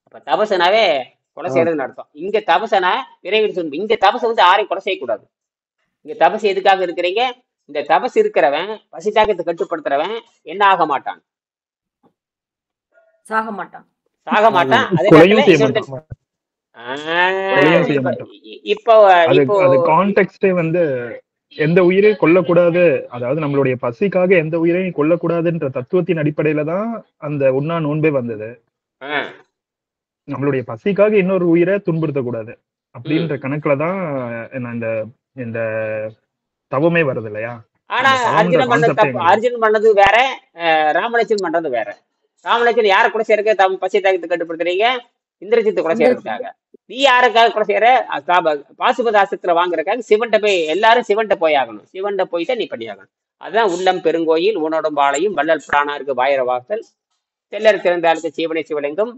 அப்ப தபசனாவே கொலை செய்யறதுன்னு அர்த்தம். இங்க தபசனா விரைவில் சொல்லு. இங்க தபசை வந்து யாரையும் கொலை செய்யக்கூடாது. இங்க தபசு எதுக்காக இருக்கிறீங்க? இந்த தபசு இருக்கிறவன், பசித்தாக்கத்தை கட்டுப்படுத்துறவன் என்ன ஆக மாட்டான்? சாக மாட்டான். அதே இப்போ கான்டெக்ஸ்டே வந்து எந்த உயிரையும் கொல்லக்கூடாது, அதாவது நம்மளுடைய பசிக்காக எந்த உயிரையும் கொல்லக்கூடாதுன்ற தத்துவத்தின் அடிப்படையில தான் அந்த உண்ணா நோன்பே வந்தது. நம்மளுடைய பசிக்காக இன்னொரு உயிரை துன்புறுத்தக்கூடாது அப்படின்ற கணக்குல தான் இந்த இந்த தவமே வருது இல்லையா? ஆனா அந்த தவம்ன்ற அர்ஜுனன் பண்ணது கான்செப்டே தப்பு. அர்ஜுனன் பண்ணது வேற, ராமலட்சுமன் பண்றது வேற. ராமலட்சுமன் யாரை கொலை செய்யறதுக்கு, தம் பசி தாகத்தை கட்டுப்படுத்துறீங்க? இந்திரஜித்தை கொலை செய்யறதுக்காக. நீ யாருக்காக கொலை செய்யற? பாசுபதாசத்துல வாங்குறதுக்காக சிவன்கிட்ட போய் எல்லாரும் சிவன்கிட்ட போய் ஆகணும். சிவன்கிட்ட போய்தான் நீ பண்ணியாகணும். அதுதான் உள்ளம் பெருங்கோயில் ஊனோடும் பாளையும் வள்ளல் பிராணாருக்கு வாயிர வாசல் தெல்லர் திறந்தாளுக்கு சீவனை சிவலிங்கம்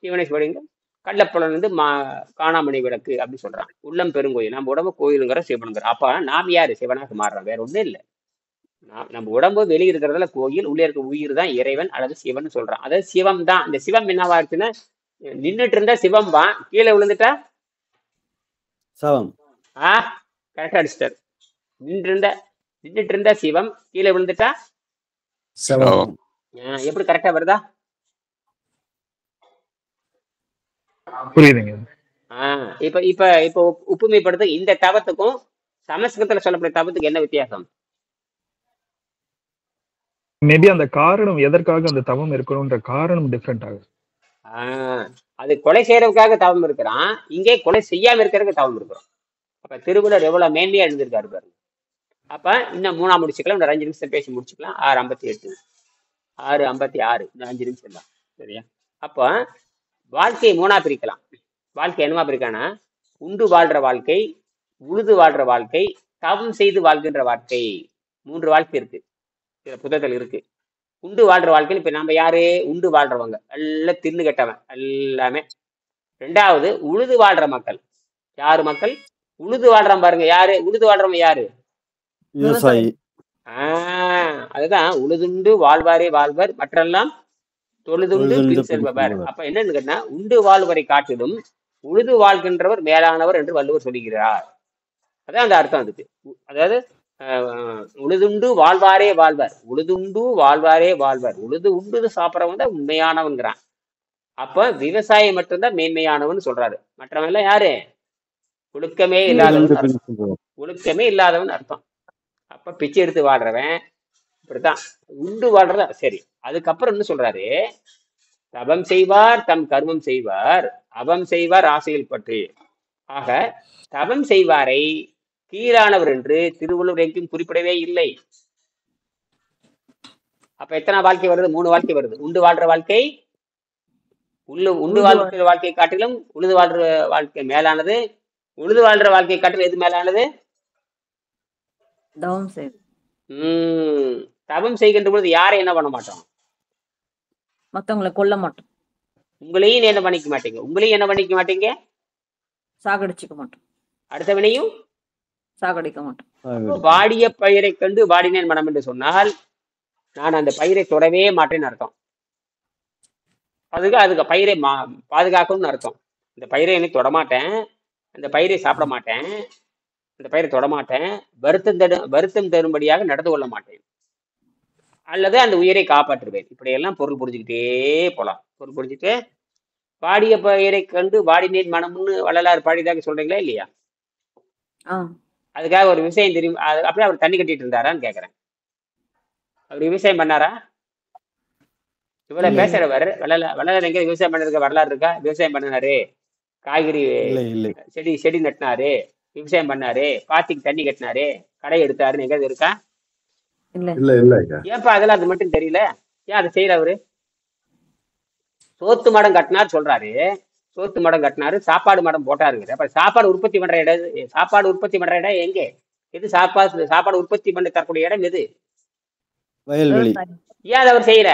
சீவனை சிவலிங்கம் கள்ளப்புலன் வந்து காணாமணி விளக்கு அப்படின்னு சொல்றான். உள்ளம் பெருங்கோயில், நம்ம உடம்பு கோயிலுங்கிற சிவனுங்கிற. அப்ப நாம் யாரு? சிவனாக மாறுறோம், வேற ஒண்ணும் இல்லை. நம்ம உடம்பு வெளியே இருக்கிறதுல கோயில், உள்ளே இருக்க உயிர் தான் இறைவன் அல்லது சிவன் சொல்றான். அதாவது சிவம் தான். இந்த சிவம் என்னவா இருக்குன்னா, நின்றுட்டு இருந்தா சிவம் தான், கீழே விழுந்துட்டா சவம். கரெக்டா அடிச்சிட்டாரு. நின்றுட்டு இருந்தா சிவம், கீழே விழுந்துட்டா செவம். எப்படி கரெக்டா வருதா? புரியுதுங்க. இப்ப இப்ப இப்ப ஒப்புமைப்படுத்த இந்த தவத்துக்கும் சமஸ்கிருதத்துல சொல்லக்கூடிய தவத்துக்கு என்ன வித்தியாசம்? மேபி அந்த காரணம் எதற்காக அந்த தவம் இருக்கணும்ன்ற காரணம் டிஃப்ரெண்ட் ஆகுது. அது கொலை செய்யறதுக்காக தவம் இருக்கிறான், இங்கே கொலை செய்யாம இருக்கிறதுக்கு தவம் இருக்கிறோம். அப்ப திருவள்ளுவர் எவ்வளவு மேன்மையா எழுந்திருக்காரு பாருங்க. அப்ப இன்னும் 3 முடிச்சுக்கலாம், ஒரு 5 நிமிஷம் பேசி முடிச்சுக்கலாம். 6:58 6:56 இன்னும் 5 நிமிஷம் தான், சரியா? அப்போ வாழ்க்கையை 3ஆ பிரிக்கலாம். வாழ்க்கை என்னமா பிரிக்கானா, உண்டு வாழ்ற வாழ்க்கை, உழுது வாழ்ற வாழ்க்கை, தவம் செய்து வாழ்கின்ற வாழ்க்கை. 3 வாழ்க்கை இருக்கு, புத்தகத்தில் இருக்கு. உண்டு வாழ்ற வாழ்க்கையில் இப்ப நம்ம யாரு? உண்டு வாழ்றவங்க எல்லாம் தின்னு கெட்டவன் எல்லாமே. 2வது உழுது வாழ்ற மக்கள். யாரு மக்கள்? உழுது வாழ்றான் பாருங்க. யாரு உழுது வாழ்றவங்க? யாரு? விவசாயி. அதுதான் உழுதுண்டு வாழ்வாரே வாழ்வர் மற்றெல்லாம் தொழுதுண்டு பின் செல்பவர். அப்ப என்னன்னு கேட்டா, உண்டு வாழ்வரை காட்டிலும் உழுது வாழ்கின்றவர் மேலானவர் என்று வள்ளுவர் சொல்லுகிறார். அதான் அந்த அர்த்தம் அதுக்கு. அதாவது உழுதுண்டு வாழ்வாரே வாழ்வர், உழுதுண்டு வாழ்வாரே வாழ்வர், உழுது உண்டு சாப்பிட்றவங்க தான் உண்மையானவன்கிறான். அப்ப விவசாயி மட்டும்தான் மேன்மையானவன் சொல்றாரு. மற்றவன் எல்லாம் யாரு? ஒழுக்கமே இல்லாதவன், ஒழுக்கமே இல்லாதவன் அர்த்தம். அப்ப பிச்சை எடுத்து வாழ்றவன் இப்படித்தான். உண்டு வாழ்றதா சரி. அதுக்கப்புறம் என்ன சொல்றாரு? தபம் செய்வார் தம் கர்மம் செய்வார், அவம் செய்வார் ஆசையில் பற்றி. ஆக தபம் செய்வாரை கீழானவர் என்று திருவள்ளுவர் எங்கும் குறிப்பிடவே இல்லை. அப்ப எத்தனை வாழ்க்கை வருது? 3 வாழ்க்கை வருது. உண்டு வாழ்ற வாழ்க்கை, உண்டு வாழ்ற வாழ்க்கையை காட்டிலும் உழுது வாழ்ற வாழ்க்கை மேலானது. உழுது வாழ்ற வாழ்க்கையை காட்டிலும் எது மேலானது? தபம் செய்கின்ற பொழுது யாரை என்ன பண்ண மாட்டோம்? மத்தவங்களை கொல்ல மாட்டோம். உங்களையும் என்ன பண்ணிக்க மாட்டீங்க, உங்களையும் என்ன பண்ணிக்க மாட்டீங்க? சாகடிச்சுக்க மாட்டோம். அடுத்தவனையும் சாகடிக்க மாட்டோம். வாடிய பயிரை கண்டு வாடினேன் மனம் என்று சொன்னால் நான் அந்த பயிரை தொடவே மாட்டேன்னு அர்த்தம். அதுக்கு பயிரை பாதுகாக்கணும்னு அர்த்தம். இந்த பயிரை என்னை தொடமாட்டேன், அந்த பயிரை சாப்பிட மாட்டேன், இந்த பயிரை தொடமாட்டேன், வருத்தம் தரும்படியாக நடந்து கொள்ள மாட்டேன், அல்லது அந்த உயிரை காப்பாற்றுவேன். இப்படியெல்லாம் பொருள் புரிஞ்சுக்கிட்டே போலாம். பொருள் புரிஞ்சுட்டு வாடிய பயிரை கண்டு வாடினேன் மனம்னு வள்ளலார் பாடிதாக சொல்றீங்களா இல்லையா? அதுக்காக ஒரு விவசாயம் தெரியும். அப்படியே அவர் தண்ணி கட்டிட்டு இருந்தாரான்னு கேக்குறேன். அவர் விவசாயம் பண்ணாரா? இவ்வளவு பேசுறவர் வள்ளலார் எங்க விவசாயம் பண்ணதுக்கு வரலாறு இருக்கா? விவசாயம் பண்ணினாரு, காய்கறி செடி நட்டினாரு, விவசாயம் பண்ணாரு, பாத்திக்கு தண்ணி கட்டினாரு, கடை எடுத்தாருன்னு எங்காவது இருக்கா? ஏன்பா அதெல்லாம் அது மட்டும் தெரியல? ஏன் அதை செய்யறவரு? சோத்து மடம் கட்டினார் சொல்றாரு, சோத்து மடம் கட்டினாரு, சாப்பாடு மடம் போட்டாருங்க. அப்ப சாப்பாடு உற்பத்தி பண்ற இடம் எங்க? எது சாப்பாடு உற்பத்தி பண்ணி தரக்கூடிய இடம் எது? வயல்வெளி. ஏன் அதை அவர் செய்யற?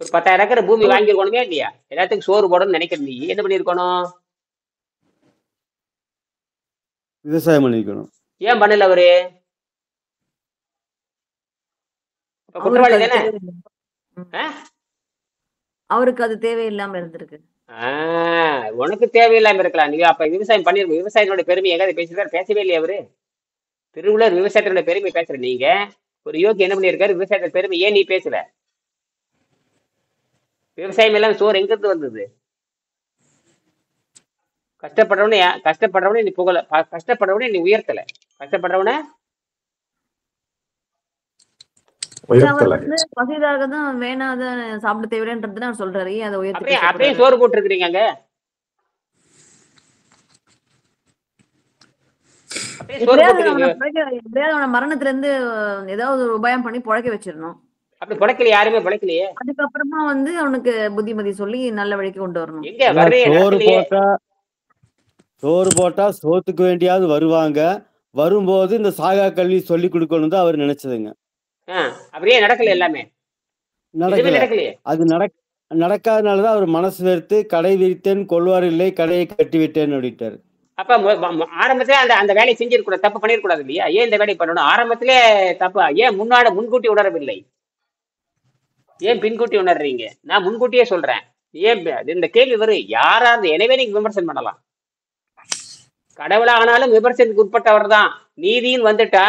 ஒரு 10,000 ஏக்கர் பூமி வாங்கிருக்கணுமே இல்லையா? எல்லாத்துக்கும் சோறு போடணும்னு நினைக்கிற நீ என்ன பண்ணிருக்கணும்? விவசாயம் பண்ணிருக்கணும். ஏன் பண்ணல அவரு? குற்றவாளி தானே? அவருக்கு அது தேவையில்லாம இருந்திருக்கு. உனக்கு தேவையில்லாம இருக்கலாம். நீங்க அப்ப விவசாயம் பண்ணிருக்க. விவசாயத்தினுடைய பெருமை எங்காவது பேசவே இல்லையா அவரு? திருவள்ளுவர் விவசாயத்தினுடைய பெருமை பேசுற நீங்க, ஒரு யோகி என்ன பண்ணிருக்காரு? விவசாயத்தின் பெருமை ஏன் நீ பேசல? விவசாயம் எல்லாம் சோறு எங்க இருந்து வந்தது? கஷ்டப்படுறவனே நீ புகழ, கஷ்டப்படுறவனே நீ உயர்த்தல, கஷ்டப்படுறவன பசிதாக தான் வேணாத சாப்பிட தேவைன்றதுன்னு அவர் சொல்றாரு. அதை அப்படியே சோறு போட்டு இருக்கிறீங்க. அப்படியே சோறு போட்டு எப்படியாவது அவனை மரணத்துல இருந்து ஏதாவது ஒரு உபாயம் பண்ணி பொழைக்க வச்சிடணும். அப்படி பிழைக்கல, யாருமே பிழைக்கலையே. அதுக்கப்புறமா வந்து அவனுக்கு புத்திமதி சொல்லி நல்ல வழிக்கு கொண்டு வரணும். எங்க வர்றே நடக்கலையே. சோறு போட்டா சோத்துக்கு வேண்டியாவது வருவாங்க, வரும்போது இந்த சாகா கல்வி சொல்லி கொடுக்கணும் தான் அவர் நினைச்சதுங்க. அப்படியே நடக்கல, எல்லாமே நடக்கலையே. அது நடக்காதனாலதான் அவர் மனசு வெறுத்து கடை விரித்தேன் கொள்வார் இல்லை கடையை கட்டி விட்டேன்னு அப்படின்ட்டாரு. அப்ப ஆரம்பத்திலே அந்த வேலையை செஞ்சிருக்கூடாது, தப்பு பண்ணிருக்கூடாது இல்லையா? ஏன் இந்த வேலையை பண்ணணும்? ஆரம்பத்திலே தப்பு ஏன் முன்கூட்டி உணரவில்லை? ஏன் பின்கூட்டி உணர்றீங்க? நான் முன்கூட்டியே சொல்றேன். ஏன் இந்த கேள்வி வரும்? யாராவது எனவே நீங்க விமர்சனம் பண்ணலாம். கடவுளா ஆனாலும் விமர்சனத்துக்கு உட்பட்டவர் தான். நீதின்னு வந்துட்டா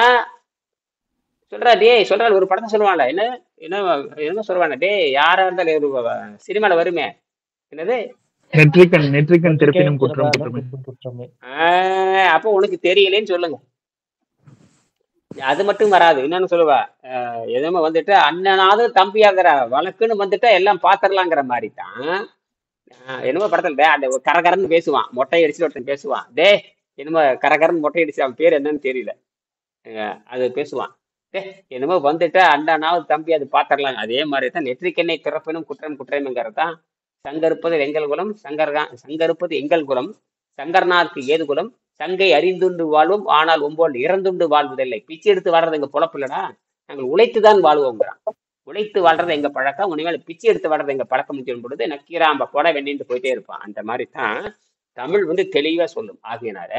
சொல்றாரு ஒரு படத்தை சொல்லுவான்ல, என்ன சொல்லுவாங்க, டே யாரா இருந்தாலும் ஒரு சினிமால வருமே, என்னது நெற்றிக்கண் திருப்பினும் குற்றமே. அப்போ உனக்கு தெரியலேன்னு சொல்லுங்க. அது மட்டும் வராது, என்னன்னு சொல்லுவா, எதுவுமே வந்துட்டு அண்ணனாவது தம்பியாகிற வழக்குன்னு வந்துட்டா எல்லாம் பாத்திரலாங்கிற மாதிரி தான். என்னமோ படத்துல அந்த கரகரன்னு பேசுவான், மொட்டை அடிச்சுட்டு ஒருத்தன் பேசுவான், டே என்னமோ கரகரன்னு மொட்டை அடிச்சு, அவன் பேர் என்னன்னு தெரியல, அது பேசுவான், என்னமோ வந்துட்டு அண்ணனாவது தம்பி அது பாத்திரலாம். அதே மாதிரி தான் நெற்றிக்கெண்ணை திறப்பினும் குற்றம்ங்கிறது தான். சங்கருப்பது எங்கள் குலம், சங்கருப்பது எங்கள் குலம், சங்கர்நாக்கு ஏது குலம், சங்கை அறிந்துண்டு வாழ்வோம் ஆனால் ஒம்போல் இறந்துண்டு வாழ்வதில்லை. பிச்சை எடுத்து வாழ்றது எங்க பொழப்பு இல்லடா, நாங்கள் உழைத்துதான் வாழ்வோங்கிறான். உழைத்து வாழ்றது எங்க பழக்கம், உண்மையில பிச்சை எடுத்து வாழ்றது எங்க பழக்கம் சொல்லும் பொழுது நக்கீராம்ப போட வேண்டிட்டு போயிட்டே இருப்பான். அந்த மாதிரி தான் தமிழ் வந்து தெளிவா சொல்லும். ஆகையினால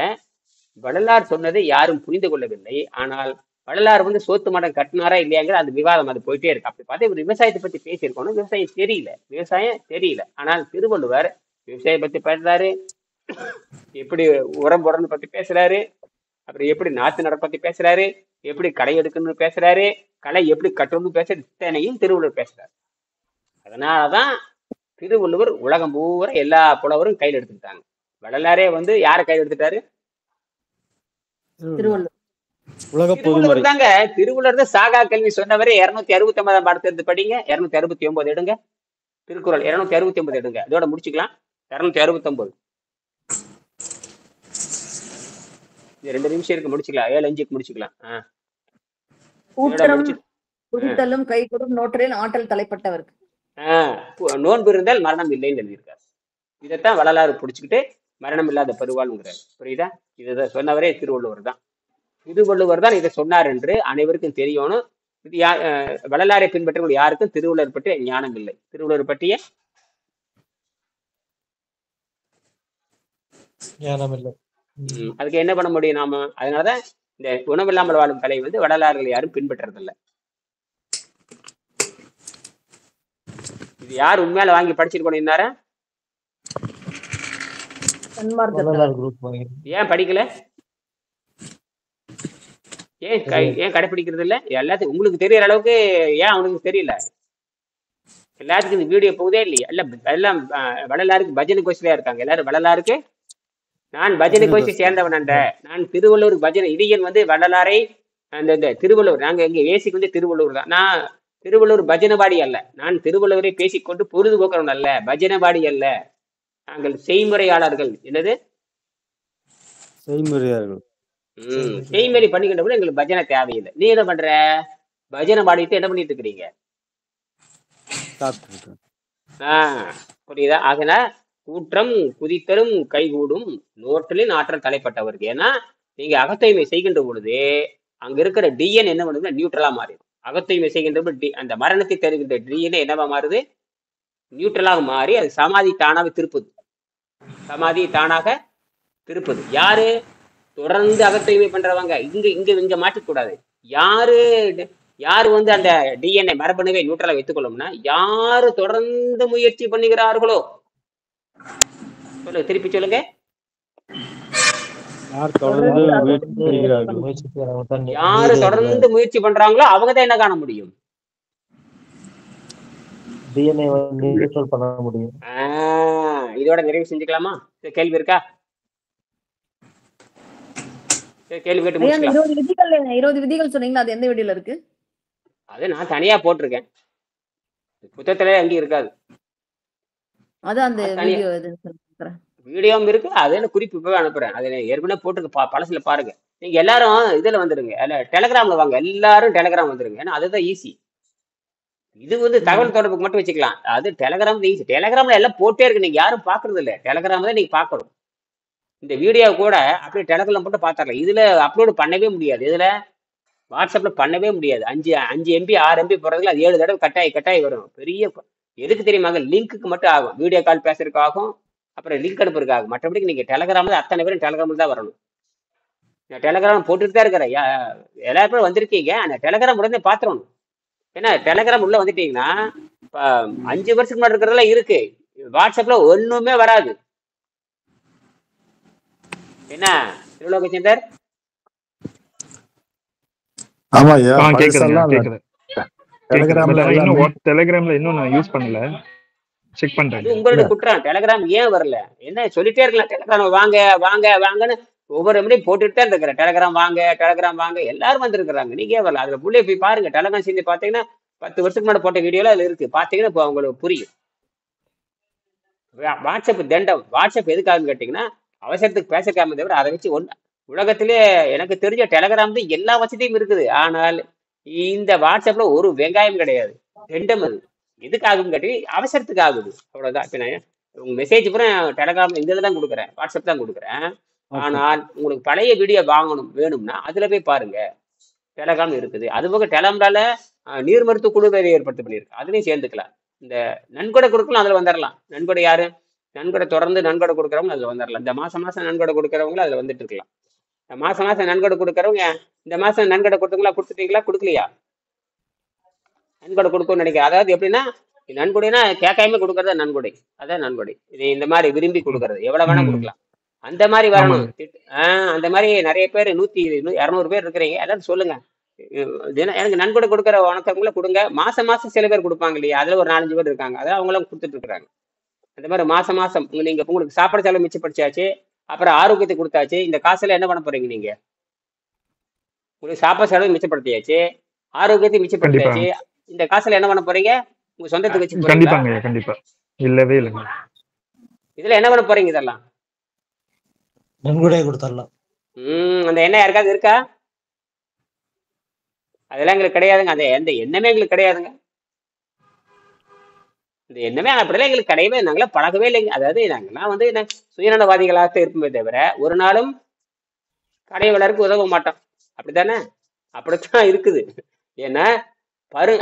வள்ளலார் சொன்னதை யாரும் புரிந்து கொள்ளவில்லை. ஆனால் வள்ளலார் வந்து சோத்து மடம் கட்டினாரா இல்லையாங்கிற அந்த விவாதம் அது போயிட்டே இருக்கு. அப்படி பார்த்தா இவர் விவசாயத்தை பத்தி பேசியிருக்கணும், விவசாயம் தெரியல. ஆனால் திருவள்ளுவர் விவசாயம் பத்தி பேசுறாரு, எப்படி உரம் போடணும்னு பத்தி பேசுறாரு, அப்புறம் எப்படி நாத்து நட பத்தி பேசுறாரு, எப்படி களை எடுக்கணும்னு பேசுறாரு, களை எப்படி கட்டணும்னு பேசுறது, இத்தனையும் திருவள்ளுவர் பேசுறாரு. அதனாலதான் திருவள்ளுவர் உலகம் பூரா எல்லா புலவரும் கையில் எடுத்துக்கிட்டாங்க. வள்ளலாரே வந்து யாரை கையில் எடுத்துட்டாரு? திருவள்ளுவர் தாங்க. திருவள்ளுவர் தான் சாகா கல்வி சொன்னவரே. 269 பாடத்தை எடுத்து படிங்க, 269 எடுங்க, திருக்குறள் 269 எடுங்க, இதோட முடிச்சுக்கலாம். 269 2 நிமிஷம் இருக்கு, முடிச்சுக்கலாம். 7:05 முடிச்சுக்கலாம். புரிதலும் கைகூடும் நோற்றலில் ஆற்றல் தலைப்பட்டவருக்கு நோன்பு இருந்தால் மரணம் இல்லைன்னு எழுதியிருக்காரு. இதைத்தான் வள்ளலாறு பிடிச்சுக்கிட்டு மரணம் இல்லாத பெருவாள்ங்கிறார். புரியுதா? இதை சொன்னவரே திருவள்ளுவர் தான். திருவள்ளுவர் தான் இதை சொன்னார் என்று அனைவருக்கும் தெரியணும். இது வள்ளலாரை பின்பற்றவர்கள் யாருக்கும் திருவள்ளுவர் பற்றிய ஞானம் இல்லை. திருவள்ளுவர் பற்றிய ஞானம் இல்லை. அதுக்கு என்ன பண்ண முடியும் நாம? அதனாலதான் இந்த உணவில்லாமல் வாழும் கலை வந்து வள்ளலார்கள் யாரும் பின்பற்றதில்லை. இது யார் உண்மையால வாங்கி படிச்சிருக்கணும்? இன்னார ஏன் படிக்கல? ஏன் கடைபிடிக்கிறது இல்ல? எல்லாத்துக்கும் உங்களுக்கு தெரியற அளவுக்கு ஏன் அவனுக்கு தெரியல? எல்லாத்துக்கும் இந்த வீடியோ போகுதே இல்லையா? எல்லாம் வள்ளலாருக்கு பஜனை கோஷ்டியா இருக்காங்க. எல்லாரும் வள்ளலாருக்கு நான் பஜனை கோஷ்டி சேர்ந்தவன் அண்ட, நான் திருவள்ளுவர் பஜனை இடியன் வந்து வள்ளலாரை அந்த திருவள்ளுவர், நாங்க எங்க ஏசிக்கு வந்து திருவள்ளுவர் தான். நான் திருவள்ளுவர் பஜனைபாடி அல்ல, நான் திருவள்ளுவரை பேசிக்கொண்டு பொழுதுபோக்குறவன் அல்ல, பஜனைபாடி அல்ல, நாங்கள் செய்முறையாளர்கள். என்னது செய்முறையாளர்கள்? செய்முறை பண்ணிக்கிட்ட கூட எங்களுக்கு பஜனை தேவையில்லை. நீ என்ன பண்ற? பஜனை பாடிட்டு என்ன பண்ணிட்டு இருக்கிறீங்க? புரியுதா? ஆகனா கூற்றம் குதித்தலும் கைகூடும் நோற்றலின் ஆற்றல் தலைப்பட்டவருக்கு. ஏன்னா நீங்க அகத்தூய்மை செய்கின்ற பொழுது அங்க இருக்கிற டிஎன் என்ன பண்ணுதுன்னா நியூட்ரலா மாறிடும். அகத்தூய்மை செய்கின்ற பொழுது அந்த மரணத்தை தருகின்ற டிஎன் என்னவா மாறுது? நியூட்ரலாக மாறி அது சமாதி தானாக திருப்புது. சமாதி தானாக திருப்புது. யாரு தொடர்ந்து அகத்தூய்மை பண்றவங்க? இங்க மாற்றக்கூடாது. யாரு வந்து அந்த டிஎன்ஏ மரபணுவை நியூட்ரலா வைத்துக் கொள்ளும்னா யாரு தொடர்ந்து முயற்சி பண்ணுகிறார்களோ, சொல்லுங்க, திருப்பி சொல்லுங்க. யாரு தொடர்ந்து முயற்சி பண்றாங்களோ அவங்கதான் என்ன காண முடியும்? இதோட நிறைவு செஞ்சுக்கலாமா? கேள்வி இருக்கா? கேள்வி கேட்டு முடிச்சுக்கலாம். 20 விதிகள் சொன்னீங்களா, அது எந்த வீடியோல இருக்கு? அது நான் தனியா போட்டிருக்கேன், புத்தகத்திலே அங்கேயும் இருக்காது. அதான் அந்த வீடியோ வீடியோவும் இருக்கு, அது என்ன குறிப்பு இப்பவே அனுப்புறேன். அது ஏற்கனவே போட்டுருக்கு, பழசுல பாருங்க. நீங்க எல்லாரும் இதுல வந்துருங்க, டெலகிராம்ல வாங்க, எல்லாரும் டெலகிராம் வந்துருங்க. ஏன்னா அதுதான் ஈஸி. இது வந்து தகவல் தொடர்புக்கு மட்டும் வச்சுக்கலாம். அது டெலகிராம் ஈஸி. டெலகிராம்ல எல்லாம் போட்டே இருக்கு, நீங்க யாரும் பாக்குறது இல்ல. டெலகிராம் தான் நீங்க பாக்கணும். இந்த வீடியோ கூட அப்படியே டெலகிராம் போட்டு பாத்துரலாம். இதுல அப்லோடு பண்ணவே முடியாது. இதுல வாட்ஸ்அப்ல பண்ணவே முடியாது. 5 MB 6 MB போறதுல அது 7 தடவை கட்டாயி வரும். பெரிய எதுக்கு தெரியுமாங்க? லிங்க்குக்கு மட்டும் ஆகும். வீடியோ கால் பேசுறதுக்கு ஆகும், அப்புறம் லிங்க் அனுப்புறதுக்கு ஆகும். மற்றபடி நீங்க டெலகிராம்ல அத்தனை பேரும் டெலகிராம்ல தான் வரணும். நான் டெலகிராம் போட்டுட்டு தான் இருக்கிறேன். எல்லா பேரும் வந்திருக்கீங்க, அந்த டெலகிராம் உடனே பாத்துறணும். ஏன்னா டெலகிராம் உள்ள வந்துட்டீங்கன்னா இப்ப 5 வருஷத்துக்கு முன்னாடி இருக்கிறதெல்லாம் இருக்கு. வாட்ஸ்அப்ல ஒண்ணுமே வராது. என்ன திருலோகச்சந்தர்? ஆமா ஐயா, கேக்குதுங்க பழசெல்லாம் கேக்குது. டெலிகிராம்ல இன்னும் டெலிகிராம்ல இன்னும் நான் யூஸ் பண்ணல, செக் அது பண்றேன். உங்களோட குற்றம். டெலகிராம் ஏன் வரல? என்ன சொல்லிட்டே இருக்கலாம், டெலகிராம் வாங்க வாங்க வாங்கன்னு ஒவ்வொரு முறையும் போட்டுட்டு தான் இருக்கிறேன். டெலகிராம் வாங்க, டெலகிராம் வாங்க, எல்லாரும் வந்திருக்கிறாங்க. நீங்க ஏன் வரல? அதுல புள்ளைய போய் பாருங்க. டெலகிராம் செஞ்சு பாத்தீங்கன்னா 10 வருஷத்துக்கு முன்னாடி போட்ட வீடியோல அதுல இருக்கு. பாத்தீங்கன்னா இப்போ உங்களுக்கு புரியும். வாட்ஸ்அப் தண்டம். வாட்ஸ்அப் எதுக்காகன்னு கேட்டீங்கன்னா அவசரத்துக்கு பேசக்காம தவிர அதை வச்சு உலகத்திலே எனக்கு தெரிஞ்ச டெலகிராம் தான் எல்லா வசதியும் இருக்குது. ஆனால் இந்த வாட்ஸ்அப்ல ஒரு வெங்காயம் கிடையாது. தண்டம் அது. எதுக்காகும் கேட்டி அவசரத்துக்கு ஆகுது, அவ்வளவுதான். இப்ப நான் உங்க மெசேஜ் பூரா டெலகிராம் இதுல தான் கொடுக்குறேன், வாட்ஸ்அப் தான் கொடுக்குறேன். ஆனால் உங்களுக்கு பழைய வீடியோ வாங்கணும் வேணும்னா அதுல போய் பாருங்க, டெலகிராம் இருக்குது. அது போக டெலகிராம்ல நீர் மருத்துவ குழு வேறு ஏற்படுத்த பண்ணியிருக்கு, அதுலயும் சேர்ந்துக்கலாம். இந்த நன்கொடை கொடுக்கலாம், அதுல வந்துடலாம். நன்கொடை யாரு? நன்கொடை தொடர்ந்து நன்கொடை கொடுக்குறவங்க அதுல வந்துடலாம். இந்த மாசம் நன்கொடை கொடுக்குறவங்களும் அதுல வந்துட்டு இருக்கலாம். மாசம் நன்கொடை கொடுக்குறவங்க இந்த மாசம் நன்கொடை கொடுத்தீங்களா, கொடுத்துட்டீங்களா, கொடுக்கலையா? நன்கொடை கொடுக்கணும்னு நினைக்கிறேன். அதாவது எப்படின்னா நன்கொடைனா கேட்காம கொடுக்கறதா நன்கொடை, அதான் நன்கொடை. இது இந்த மாதிரி விரும்பி கொடுக்கறது எவ்வளவு வேணா கொடுக்கலாம். அந்த மாதிரி வரணும். அந்த மாதிரி நிறைய பேர் 100-200 பேர் இருக்கிறீங்க. அதாவது சொல்லுங்க, எனக்கு நன்கொடை கொடுக்குற வணக்கங்களை கொடுங்க. மாசம் சில பேர் கொடுப்பாங்க இல்லையா, அதுல ஒரு 4-5 பேர் இருக்காங்க, அதான் அவங்களும் கொடுத்துட்டு இருக்கிறாங்க. அந்த மாதிரி மாசம் நீங்க உங்களுக்கு சாப்பாடு செலவு மிச்சப்படுத்தாச்சு, அப்புறம் ஆரோக்கியத்தை கொடுத்தாச்சு. இந்த காசுல என்ன பண்ண போறீங்க? நீங்க உங்களுக்கு சாப்பாடு செலவு மிச்சப்படுத்தியாச்சு, ஆரோக்கியத்தை மிச்சப்படுத்தியாச்சு. இந்த காசுல என்ன பண்ண போறீங்க? உங்க சொந்தத்துக்கு வச்சு கண்டிப்பாங்க. கண்டிப்பா இல்லவே இல்லைங்க. இதுல என்ன பண்ண போறீங்க? இதெல்லாம் நன்கொடை கொடுத்துடலாம். அந்த எண்ணம் யாருக்காவது இருக்கா? அதெல்லாம் எங்களுக்கு கிடையாதுங்க. அந்த எண்ணமே எங்களுக்கு கிடையாதுங்க. இந்த எண்ணமே அப்படிலாம் எங்களுக்கு கிடையவே, நாங்களாம் பழகவே இல்லைங்க. அதாவது நாங்கெல்லாம் வந்து என்ன சுயநலவாதிகளாக இருப்போமே தவிர ஒரு நாளும் கடை வளருக்கு உதவ மாட்டோம். அப்படித்தானே? அப்படித்தான் இருக்குது. ஏன்னா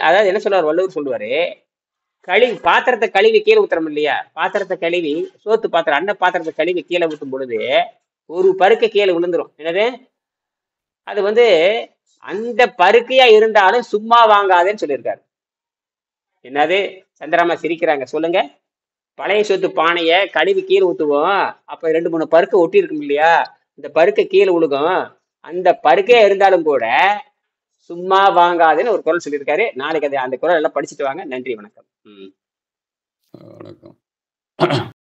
அதாவது என்ன சொல்லுவார் வள்ளுவர், சொல்லுவாரு, பாத்திரத்தை கழுவி கீழே ஊத்துறோம் இல்லையா, பாத்திரத்தை கழுவி சோத்து பாத்திரம் அன்ன பாத்திரத்தை கழுவி கீழே ஊற்றும் பொழுது ஒரு பருக்கை கீழே விழுந்துரும். என்னது அது வந்து அந்த பருக்கையா இருந்தாலும் சும்மா வாங்காதேன்னு சொல்லியிருக்காரு. என்னது சந்திராமா சிரிக்கிறாங்க, சொல்லுங்க. பழைய சொத்து பானைய கழுவி கீழே ஊத்துவோம், அப்ப 2-3 பருக்கை ஒட்டி இருக்கும் இல்லையா, இந்த பருக்கை கீழே விழுகும். அந்த பருக்கையா இருந்தாலும் கூட சும்மா வாங்காதுன்னு ஒரு குரல் சொல்லியிருக்காரு. நாளைக்கு அந்த குரல் எல்லாம் படிச்சுட்டு வாங்க. நன்றி, வணக்கம். வணக்கம்.